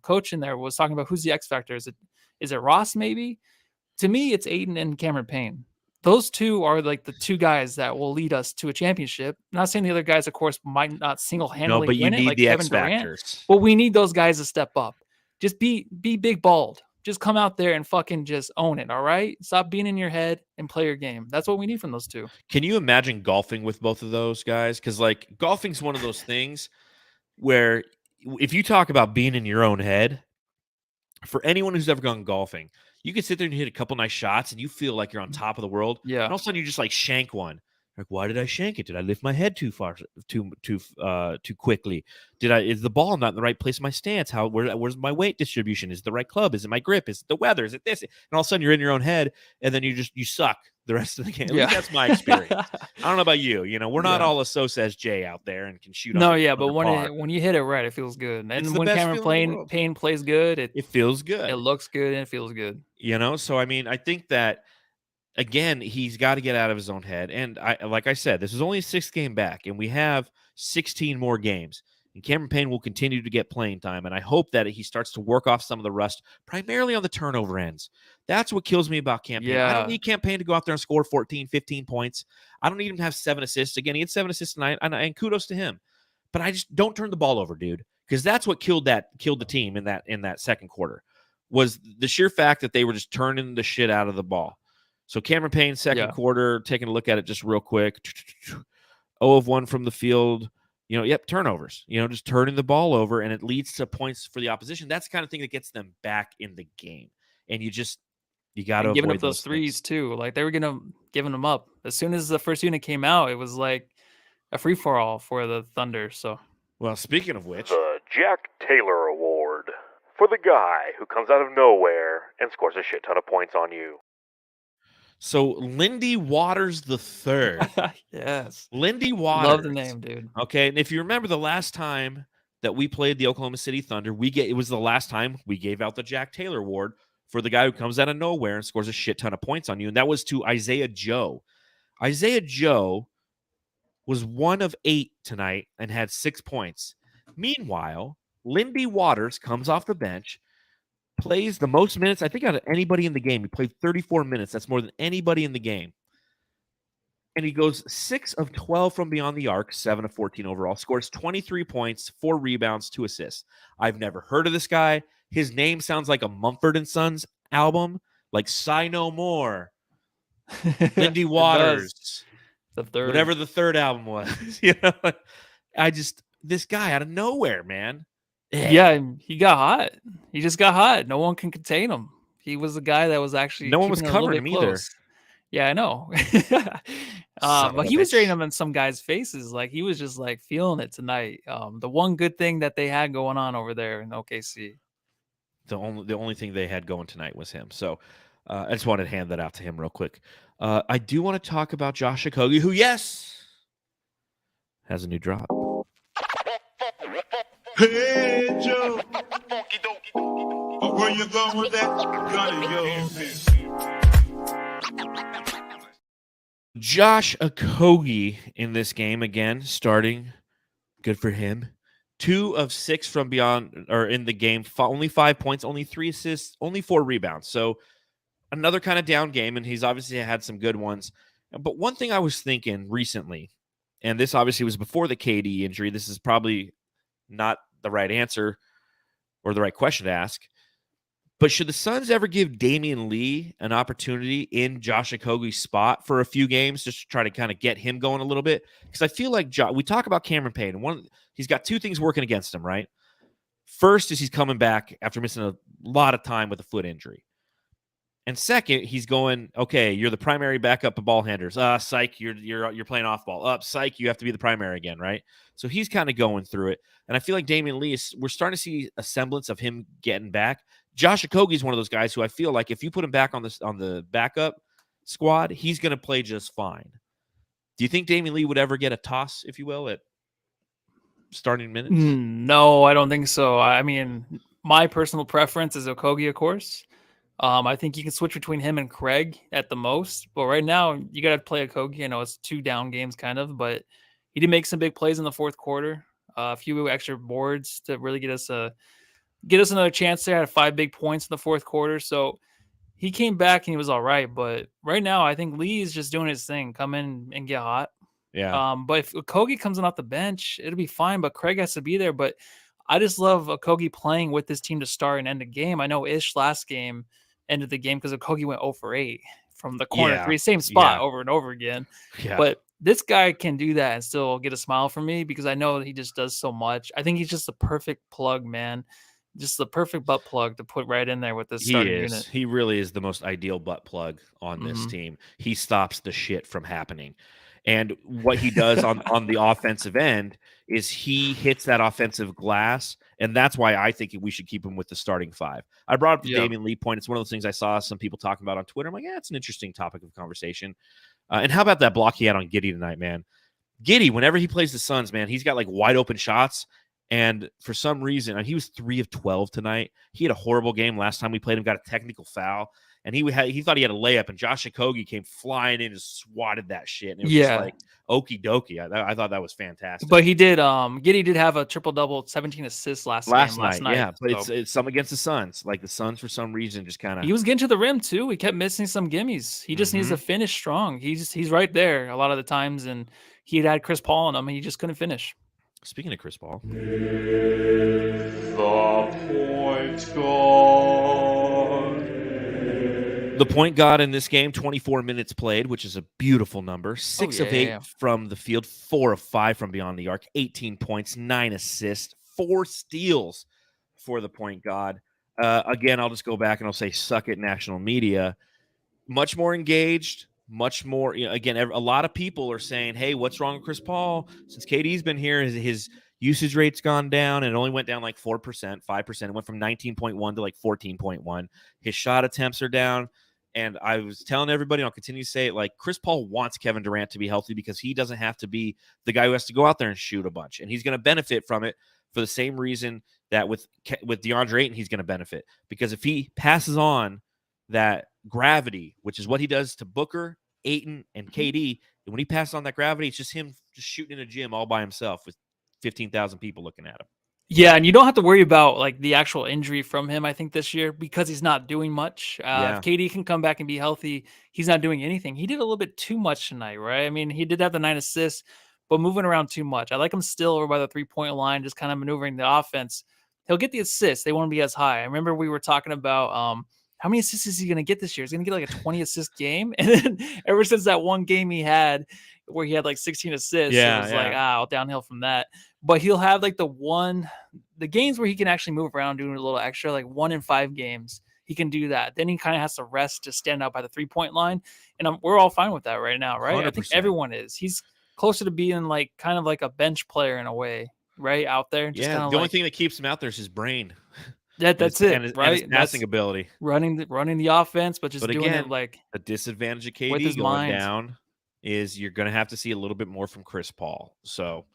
Coach in there was talking about who's the X factor. Is it Ross maybe? To me, it's Aiden and Cameron Payne. Those two are like the two guys that will lead us to a championship. I'm not saying the other guys, of course, might not single-handedly
but you
win
need
it, like
the
Kevin
X
Durant.
factors.
But we need those guys to step up. Just be big bald. Just come out there and fucking just own it. All right. Stop being in your head and play your game. That's what we need from those two.
Can you imagine golfing with both of those guys? Because like golfing's one of those things where if you talk about being in your own head, for anyone who's ever gone golfing, you can sit there and hit a couple nice shots and you feel like you're on top of the world.
Yeah.
And all of a sudden you just like shank one. Like, why did I shank it? Did I lift my head too far, too quickly? Is the ball not in the right place in my stance? Where's my weight distribution? Is it the right club? Is it my grip? Is it the weather? Is it this? And all of a sudden you're in your own head, and then you suck the rest of the game. At least that's my experience. I don't know about you. We're not all a Sosa SJ out there and can shoot.
No, yeah, but when you hit it right, it feels good. And when Cameron Payne plays good, it
feels good.
It looks good and it feels good.
So I mean, I think that again, he's got to get out of his own head. And like I said, this is only a 6th game back, and we have 16 more games. And Cameron Payne will continue to get playing time. And I hope that he starts to work off some of the rust, primarily on the turnover ends. That's what kills me about Cam Payne.
Yeah.
I don't need Cam Payne to go out there and score 14, 15 points. I don't need him to have 7 assists. Again, he had 7 assists tonight, and kudos to him. But I just don't turn the ball over, dude, because that's what killed the team in that second quarter, was the sheer fact that they were just turning the shit out of the ball. So Cameron Payne, second quarter, taking a look at it just real quick. 0 of 1 from the field. Turnovers. Just turning the ball over, and it leads to points for the opposition. That's the kind of thing that gets them back in the game. And you got to
giving up those threes too. Like, they were giving them up as soon as the first unit came out. It was like a free for all for the Thunder. So,
well, speaking of which,
the Jack Taylor Award for the guy who comes out of nowhere and scores a shit ton of points on you.
So Lindy Waters III.
Yes.
Lindy Waters.
Love the name, dude.
Okay. And if you remember the last time that we played the Oklahoma City Thunder, it was the last time we gave out the Jack Taylor Award for the guy who comes out of nowhere and scores a shit ton of points on you. And that was to Isaiah Joe. Isaiah Joe was 1 of 8 tonight and had 6 points. Meanwhile, Lindy Waters comes off the bench, plays the most minutes, I think, out of anybody in the game. He played 34 minutes. That's more than anybody in the game. And he goes 6 of 12 from beyond the arc, 7 of 14 overall, scores 23 points, 4 rebounds, 2 assists. I've never heard of this guy. His name sounds like a Mumford & Sons album, like Sigh No More, Lindy Waters, whatever the third album was. This guy out of nowhere, man.
Yeah, he got hot. He just got hot. No one can contain him. He was the guy that was actually
no one was covering him either.
Yeah, I know. But he was draining them in some guys' faces. Like, he was just like feeling it tonight. The one good thing that they had going on over there in OKC.
The only thing they had going tonight was him. So I just wanted to hand that out to him real quick. I do want to talk about Josh Okogie, who, yes, has a new drop.
Hey, Joe. Where you going with that?
Josh Okogie in this game again, starting. Good for him. 2 of 6 from beyond or in the game. Only 5 points, only 3 assists, only 4 rebounds. So another kind of down game, and he's obviously had some good ones. But one thing I was thinking recently, and this obviously was before the KD injury. This is probably not the right answer or the right question to ask. But should the Suns ever give Damian Lee an opportunity in Josh Okogie's spot for a few games, just to try to kind of get him going a little bit? Because I feel like we talk about Cameron Payne, and he's got 2 things working against him, right? First is he's coming back after missing a lot of time with a foot injury. And second, he's going, okay, you're the primary backup of ball handlers. Psych, you're playing off ball. Psych, you have to be the primary again, right? So he's kind of going through it. And I feel like Damian Lee, we're starting to see a semblance of him getting back. Josh Okogie is one of those guys who I feel like if you put him back on the backup squad, he's going to play just fine. Do you think Damian Lee would ever get a toss, if you will, at starting minutes?
No, I don't think so. I mean, my personal preference is Okogie, of course. I think you can switch between him and Craig at the most, but right now you got to play Okogie. I know it's 2 down games kind of, but he did make some big plays in the fourth quarter. A few extra boards to really get us another chance there. Had 5 big points in the fourth quarter. So he came back and he was all right. But right now, I think Lee is just doing his thing. Come in and get hot.
Yeah.
But if Okogie comes in off the bench, it'll be fine. But Craig has to be there. But I just love Okogie playing with this team to start and end the game. I know Ish last game ended the game because Okogie went 0 for 8 from the corner 3, same spot over and over again.
Yeah.
But this guy can do that and still get a smile from me because I know he just does so much. I think he's just the perfect plug, man. just the perfect butt plug to put right in there with this
He
starting
is.
unit.
He really is the most ideal butt plug on this
Mhm.
team. He stops the shit from happening. And what he does on the offensive end is he hits that offensive glass, and that's why I think we should keep him with the starting five. I brought up the
Yeah.
Damian Lee point. It's one of those things I saw some people talking about on Twitter. I'm like, yeah, it's an interesting topic of conversation. And how about that block he had on Giddey tonight, man? Giddey, whenever he plays the Suns, man, he's got like wide open shots. And for some reason, and he was 3 of 12 tonight. He had a horrible game last time we played him, got a technical foul, and he thought he had a layup, and Josh Okogie came flying in and swatted that shit. And it was just like okie dokie. I thought that was fantastic.
But he did Giddey did have a triple-double, 17 assists last
night. Yeah, but
so.
it's some against the Suns. Like the Suns for some reason just kind of
He was getting to the rim too. He kept missing some gimmies. He just needs to finish strong. He's right there a lot of the times, and he'd had Chris Paul on him, and he just couldn't finish.
Speaking of Chris Paul, the point guard in this game, 24 minutes played, which is a beautiful number. 6 of 8 from the field, 4 of 5 from beyond the arc, 18 points, 9 assists, 4 steals for the point guard. Again, I'll just go back and I'll say, suck it, national media. Much more engaged, much more. Again, a lot of people are saying, hey, what's wrong with Chris Paul? Since KD's been here, his usage rate's gone down, and it only went down like 4%, 5%. It went from 19.1 to like 14.1. His shot attempts are down. And I was telling everybody, and I'll continue to say it, like Chris Paul wants Kevin Durant to be healthy because he doesn't have to be the guy who has to go out there and shoot a bunch. And he's going to benefit from it for the same reason that with DeAndre Ayton, he's going to benefit. Because if he passes on that gravity, which is what he does to Booker, Ayton, and KD, and when he passes on that gravity, it's just him just shooting in a gym all by himself with 15,000 people looking at him.
Yeah, and you don't have to worry about like the actual injury from him, I think, this year because he's not doing much. If KD can come back and be healthy, he's not doing anything. He did a little bit too much tonight, right? I mean, he did have the 9 assists, but moving around too much. I like him still over by the 3-point line, just kind of maneuvering the offense. He'll get the assists. They won't be as high. I remember we were talking about how many assists is he going to get this year? He's going to get like a 20 assist game. And then ever since that one game he had where he had like 16 assists, it was like, all downhill from that. But he'll have like the games where he can actually move around doing a little extra, like 1 in 5 games. He can do that. Then he kind of has to rest to stand out by the 3-point line. And we're all fine with that right now, right? 100%. I think everyone is. He's closer to being like kind of like a bench player in a way, right? Out there. Just
the only thing that keeps him out there is his brain.
That's it, right?
And his passing ability.
Running the offense, but just doing it like
a disadvantage of KD going down is you're going to have to see a little bit more from Chris Paul. So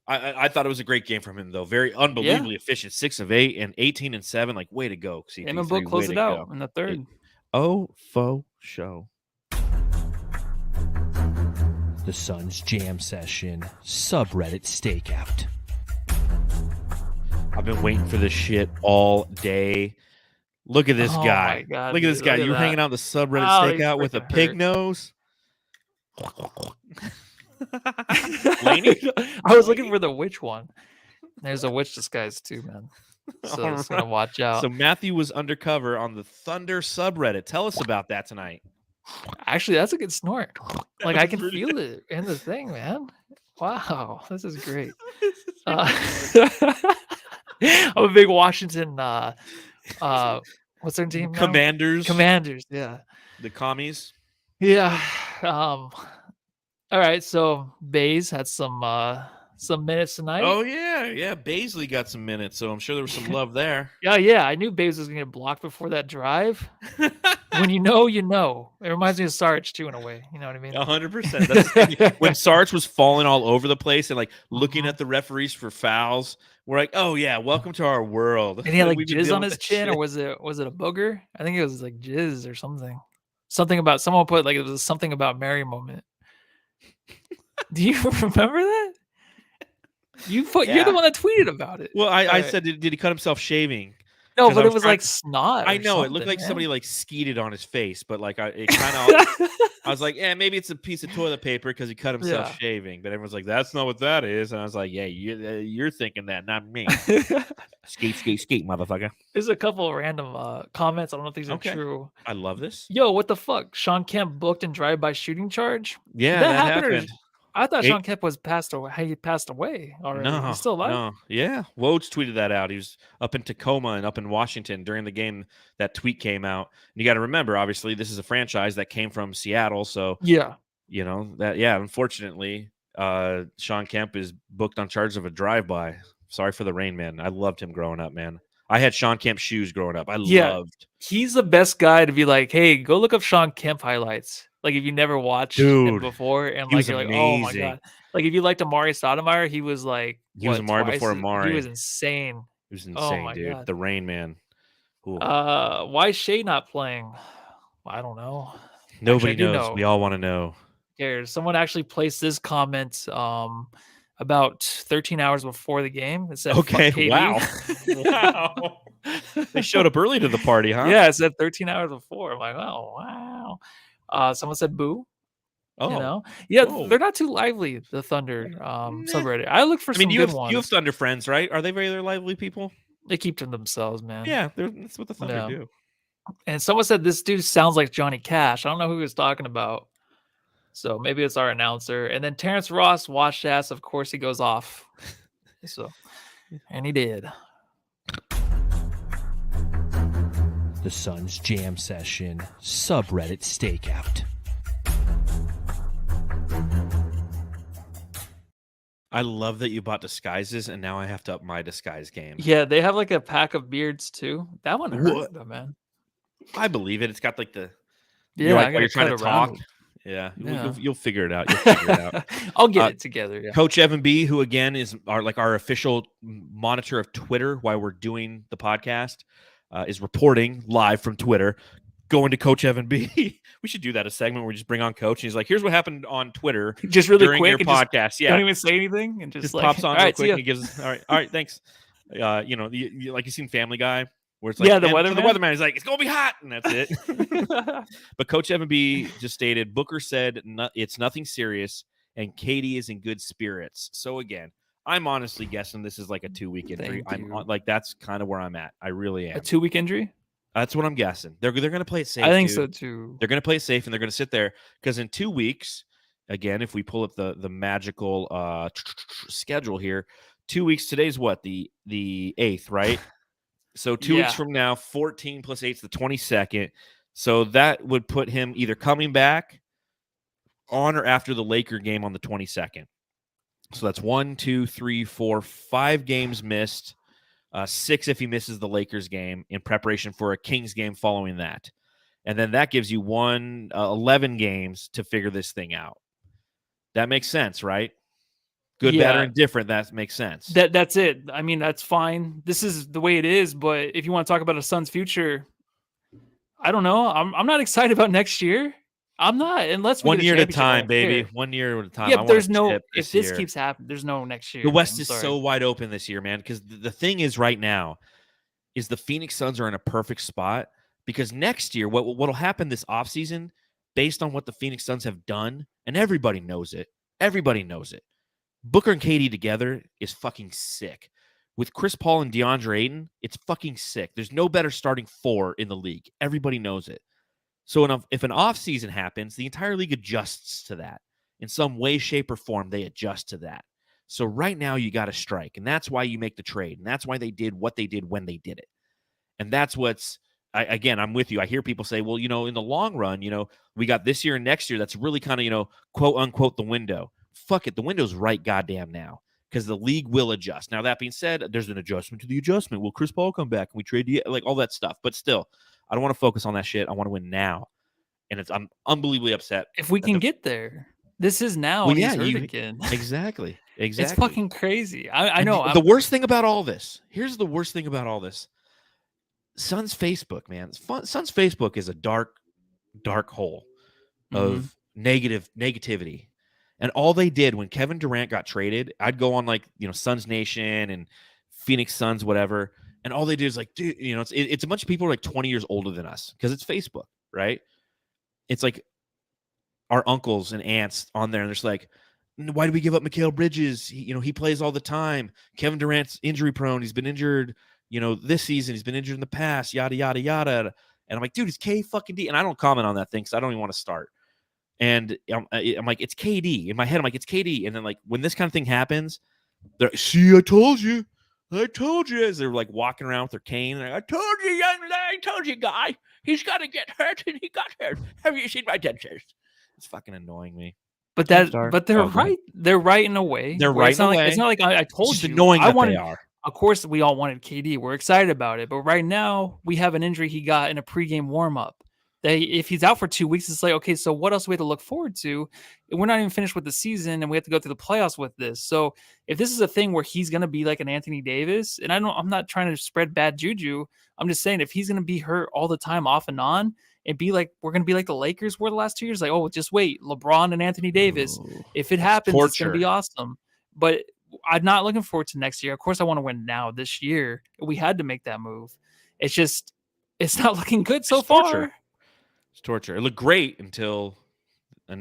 I thought it was a great game from him, though. Very unbelievably efficient. 6 of 8 and 18 and 7. Like, way to go.
Him and Book closed it out in the third.
Faux show.
The Suns Jam Session subreddit stakeout.
I've been waiting for this shit all day. Look at this guy.
My God,
look at this guy. You're hanging out the subreddit stakeout with a pig nose.
Laney? I was looking for the witch one. There's a witch disguise too, man. So just gonna watch out.
So Matthew was undercover on the Thunder subreddit. Tell us about that tonight.
Actually, that's a good snort. Like I can feel it in the thing, man. Wow, this is great. I'm a big Washington. What's their team?
Commanders.
Commanders. Yeah.
The commies.
Yeah. All right, so Bays had some minutes tonight.
Oh yeah. Baisley got some minutes, so I'm sure there was some love there.
Yeah. I knew Bays was gonna get blocked before that drive. When you know, you know. It reminds me of Sarge too, in a way. You know what I mean?
100%. When Sarge was falling all over the place and like looking at the referees for fouls, we're like, oh yeah, welcome to our world.
And he had like jizz on his chin, or was it a booger? I think it was like jizz or something. Something about someone put like it was something about Mary moment. Do you remember that? You're the one that tweeted about it.
Well, I said, did he cut himself shaving?
No, but it was like snot.
I know it looked like somebody like skeeted on his face, but like it kind of. I was like, yeah, maybe it's a piece of toilet paper because he cut himself shaving. But everyone's like, that's not what that is. And I was like, yeah, you're thinking that, not me. skate, motherfucker.
There's a couple of random comments. I don't know if these are true.
I love this.
Yo, what the fuck? Sean Kemp booked and drive-by shooting charge?
Yeah, that happened.
I thought
Eight-
Sean Kemp was passed away. He passed away already.
No,
He's still alive.
no. Yeah. Woj tweeted that out. He was up in Tacoma and up in Washington during the game. That tweet came out. And you got to remember, obviously, this is a franchise that came from Seattle. So,
Yeah.
unfortunately, Sean Kemp is booked on charge of a drive-by. Sorry for the rain, man. I loved him growing up, man. I had Sean Kemp shoes growing up.
He's the best guy to be like, hey, go look up Sean Kemp highlights. Like if you never watched him
Dude,
before, and
he
like
was
you're like, oh my
amazing.
god. Like if you liked Amari Stoudemire, he was like
He was Amari
twice
before
as-
Amari.
He was insane.
He was
Oh
insane,
my
dude.
God.
The rain, man. Ooh.
Why is Shea not playing? I don't know.
Nobody
I do
knows.
know.
We all want to know.
Who cares? Someone actually placed this comment about 13 hours before the game. It said,
Okay,
"Fuck KD."
wow. They showed up early to the party, huh?
Yeah, it said 13 hours before. I'm like, oh wow. Someone said boo.
Oh,
You know, yeah,
whoa.
they're not too lively. The Thunder subreddit. I look for some
you
good
have
ones.
Thunder friends, right? Are they very lively people?
They keep to themselves, man.
Yeah, that's what the Thunder
Yeah.
do.
And someone said this dude sounds like Johnny Cash. I don't know who he was talking about. So maybe it's our announcer. And then Terrence Ross washed ass. Of course, he goes off. And he did.
The Suns Jam Session subreddit stakeout.
I love that you bought disguises, and now I have to up my disguise game.
Yeah, they have like a pack of beards too. That one hurt though, man.
I believe it. It's got like the
Yeah,
like,
I
while you're trying
cut
to
around
talk.
it.
Yeah,
Yeah.
You'll figure it out. You'll figure it out.
I'll get it together. Yeah.
Coach Evan B, who again is our official monitor of Twitter while we're doing the podcast, is reporting live from Twitter. Going to Coach Evan B. We should do that a segment where we just bring on Coach and he's like, "Here's what happened on Twitter
Just really
during
quick
your
and just
podcast." Yeah,
don't even say anything and just like,
pops on
all
real
right,
quick
see
and
ya.
he gives all right, thanks. Like you've seen Family Guy where it's like,
Yeah, the
and so the
weatherman?
weatherman is like, "It's gonna be hot," and that's it. But Coach Evan B just stated Booker said it's nothing serious and Katie is in good spirits. So again, I'm honestly guessing this is like a 2-week injury.
Thank you.
That's kind of where I'm at. I really am.
A 2-week injury?
That's what I'm guessing. They're going to play it safe.
I think
dude.
so too.
They're going to play it safe and they're going to sit there because in 2 weeks, again, if we pull up the magical schedule here, 2 weeks. Today's what, the 8th, right? So 2 weeks from now, 14 plus 8 is the 22nd. So that would put him either coming back on or after the Laker game on the 22nd. So that's 1, 2, 3, 4, 5 games missed. 6 if he misses the Lakers game in preparation for a Kings game following that. And then that gives you 11 games to figure this thing out. That makes sense, right? Good, bad, or indifferent, that makes sense.
That's it. I mean, that's fine. This is the way it is. But if you want to talk about a son's future, I don't know. I'm not excited about next year. I'm not, unless we
1
get a
year at a
championship, I
time,
don't
baby.
care.
1 year at a time.
Yeah,
I
but
want
there's
a
no.
chip
If this
year.
keeps happening, there's no next year.
The West
I'm
is
sorry.
so wide open this year, man, because the thing is right now is the Phoenix Suns are in a perfect spot because next year, what'll happen this offseason based on what the Phoenix Suns have done, and everybody knows it. Everybody knows it. Booker and KD together is fucking sick. With Chris Paul and DeAndre Ayton, it's fucking sick. There's no better starting 4 in the league. Everybody knows it. So if an offseason happens, the entire league adjusts to that. In some way, shape, or form, they adjust to that. So right now, you got to strike. And that's why you make the trade. And that's why they did what they did when they did it. And that's again, I'm with you. I hear people say, well, in the long run, we got this year and next year. That's really kind of, quote unquote, the window. Fuck it. The window's right goddamn now because the league will adjust. Now, that being said, there's an adjustment to the adjustment. Will Chris Paul come back? Can we trade like all that stuff? But still, I don't want to focus on that shit. I want to win now. And I'm unbelievably upset.
If we can get there, this is now.
Well,
and he's hurt again.
Exactly.
It's fucking crazy. I know.
The worst thing about all this, here's the worst thing about all this. Suns Facebook, man. Suns Facebook is a dark, dark hole of negativity. And all they did when Kevin Durant got traded, I'd go on Suns Nation and Phoenix Suns, whatever. And all they do is like, dude, it's a bunch of people who are like 20 years older than us because it's Facebook, right? It's like our uncles and aunts on there. And they're just like, why do we give up Mikal Bridges? He plays all the time. Kevin Durant's injury prone. He's been injured, this season. He's been injured in the past, yada, yada, yada. And I'm like, dude, it's K fucking D. And I don't comment on that thing because I don't even want to start. And I'm like, it's KD. In my head, I'm like, it's KD. And then like when this kind of thing happens, they're like, see, I told you. As they're like walking around with their cane. Like, I told you, young lady, I told you, guy. He's got to get hurt, and he got hurt. Have you seen my dentist? It's fucking annoying me.
But
Jam Star.
they're
Oh, go ahead.
right. They're right in a way.
They're
where
right
it's not
in a
like, It's
way.
not like I
It's
told
just
you.
annoying
I
that
wanted,
they are.
Of course, we all wanted KD. We're excited about it. But right now, we have an injury he got in a pregame warm-up. If he's out for 2 weeks, it's like, okay, so what else do we have to look forward to? We're not even finished with the season, and we have to go through the playoffs with this. So if this is a thing where he's going to be like an Anthony Davis, and I'm not trying to spread bad juju. I'm just saying if he's going to be hurt all the time off and on, and be like, we're going to be like the Lakers were the last 2 years. Like, oh, just wait, LeBron and Anthony Davis. If it happens, it's going to be awesome. But I'm not looking forward to next year. Of course, I want to win now this year. We had to make that move. It's just, it's not looking good so far.
It's torture. It looked great until.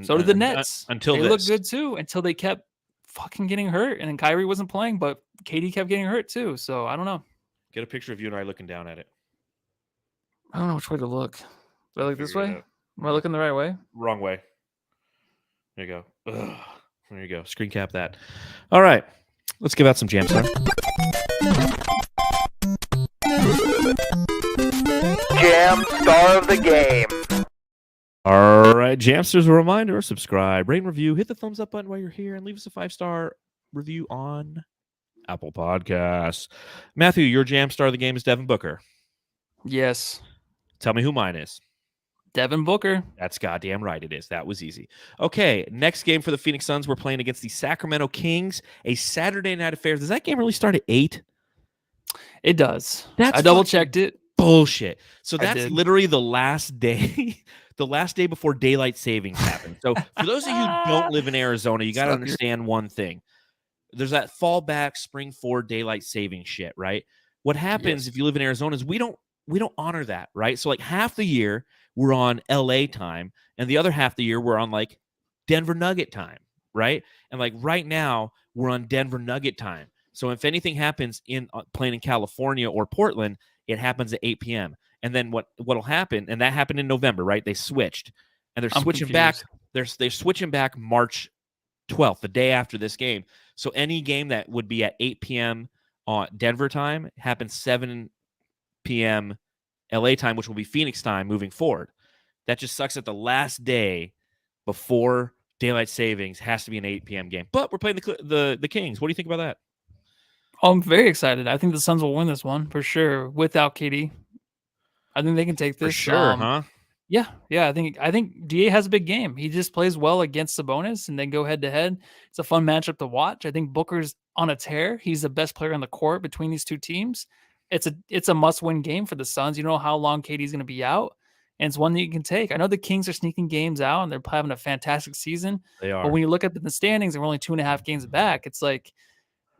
So did the Nets.
Until
they
this.
looked good too until they kept fucking getting hurt, and then Kyrie wasn't playing, but KD kept getting hurt too. So I don't know.
Get a picture of you and I looking down at it.
I don't know which way to look. Do I look this way? Am I looking the right way?
Wrong way. There you go. Ugh. There you go. Screen cap that. All right. Let's give out some Jam Star.
Jam Star of the Game.
All right, Jamsters, a reminder, subscribe, rate and review, hit the thumbs up button while you're here, and leave us a 5-star review on Apple Podcasts. Matthew, your Jamstar of the game is Devin Booker.
Yes.
Tell me who mine is.
Devin Booker.
That's goddamn right it is. That was easy. Okay, next game for the Phoenix Suns. We're playing against the Sacramento Kings, a Saturday night affair. Does that game really start at 8?
It does.
That's
I double-checked it.
Bullshit. So that's literally the last day. The last day before daylight savings happens. So for those of you who don't live in Arizona, you got to understand one thing. There's that fallback spring forward daylight saving shit, right? What happens if you live in Arizona is we don't honor that, right? So like half the year we're on LA time, and the other half the year we're on like Denver Nugget time, right? And like right now we're on Denver Nugget time. So if anything happens in playing in California or Portland, it happens at 8 p.m. And then what'll happen, and that happened in November, right? They switched, and they're switching back. They're switching back March 12th, the day after this game. So any game that would be at 8 p.m. on Denver time happens 7 p.m. LA time, which will be Phoenix time moving forward. That just sucks that the last day before daylight savings has to be an 8 p.m. game. But we're playing the Kings. What do you think about that?
I'm very excited. I think the Suns will win this one for sure without KD. I think they can take this.
For sure, huh?
Yeah. I think DA has a big game. He just plays well against Sabonis, and then go head to head. It's a fun matchup to watch. I think Booker's on a tear. He's the best player on the court between these two teams. It's a must-win game for the Suns. You know how long KD's going to be out, and it's one that you can take. I know the Kings are sneaking games out, and they're having a fantastic season.
They are.
But when you look at the standings, and we're only 2.5 games back, it's like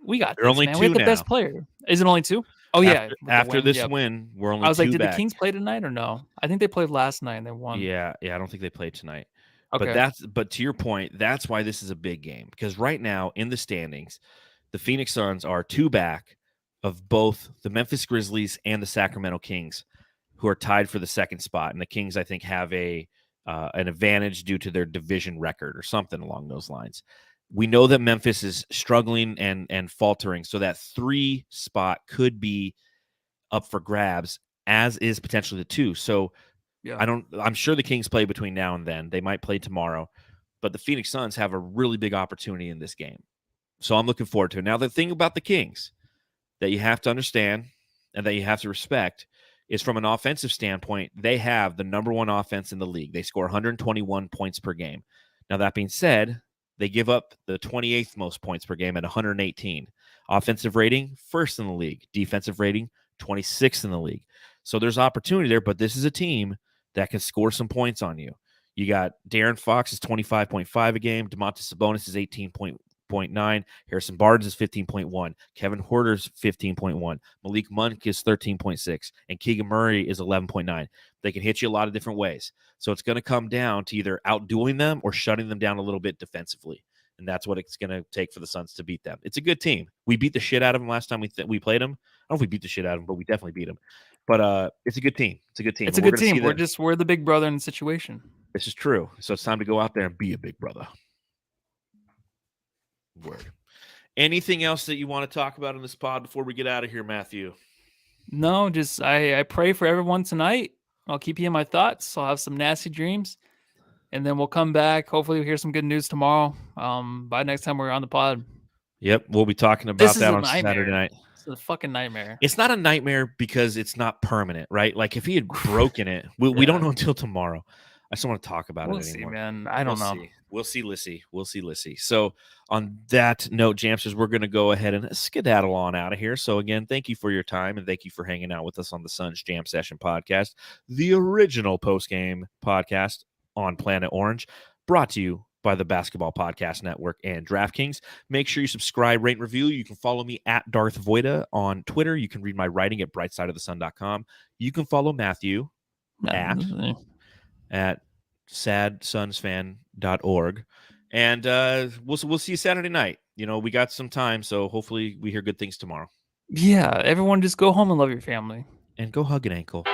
we got
They're
this,
only
man.
2
We have the
now.
best player. Is it only 2? Oh, yeah.
After this win, we're only 2
I was like, did
back.
the Kings play tonight or no? I think they played last night and they won.
Yeah, I don't think they played tonight.
Okay.
But to your point, that's why this is a big game, because right now in the standings, the Phoenix Suns are 2 back of both the Memphis Grizzlies and the Sacramento Kings, who are tied for the 2nd spot. And the Kings, I think, have an advantage due to their division record or something along those lines. We know that Memphis is struggling and faltering, so that 3 spot could be up for grabs, as is potentially the 2. So
yeah.
I'm sure the Kings play between now and then. They might play tomorrow, but the Phoenix Suns have a really big opportunity in this game. So I'm looking forward to it. Now, the thing about the Kings that you have to understand and that you have to respect is from an offensive standpoint, they have the number 1 offense in the league. They score 121 points per game. Now, that being said, they give up the 28th most points per game at 118. Offensive rating, 1st in the league. Defensive rating, 26th in the league. So there's opportunity there, but this is a team that can score some points on you. You got De'Aaron Fox is 25.5 a game. Domantas Sabonis is 18.9. Harrison Barnes is 15.1. Kevin Huerter's 15.1. Malik Monk is 13.6. And Keegan Murray is 11.9. They can hit you a lot of different ways. So it's going to come down to either outdoing them or shutting them down a little bit defensively. And that's what it's going to take for the Suns to beat them. It's a good team. We beat the shit out of them last time we played them. I don't know if we beat the shit out of them, but we definitely beat them. But it's a good team. It's a good team.
It's a good team. We're the big brother in the situation.
This is true. So it's time to go out there and be a big brother. Word. Anything else that you want to talk about in this pod before we get out of here, Matthew?
No, just I pray for everyone tonight. I'll keep you in my thoughts. I'll have some nasty dreams. And then we'll come back. Hopefully we'll hear some good news tomorrow. By next time we're on the pod.
Yep, we'll be talking about
This is
that
a
on
nightmare.
Saturday night.
It's a fucking nightmare.
It's not a nightmare because it's not permanent, right? Like if he had broken it, we don't know until tomorrow. I just don't want to talk about
We'll
it
see,
anymore.
man. I don't know.
See. We'll see, Lissy. We'll see, Lissy. So on that note, Jamsters, we're going to go ahead and skedaddle on out of here. So again, thank you for your time and thank you for hanging out with us on the Suns Jam Session podcast, the original post-game podcast on Planet Orange, brought to you by the Basketball Podcast Network and DraftKings. Make sure you subscribe, rate, and review. You can follow me at Darth Voida on Twitter. You can read my writing at brightsideofthesun.com. You can follow Matthew at sadsunsfan.org. And we'll see you Saturday night. You know, we got some time, so hopefully we hear good things tomorrow.
Yeah, everyone just go home and love your family.
And go hug an ankle.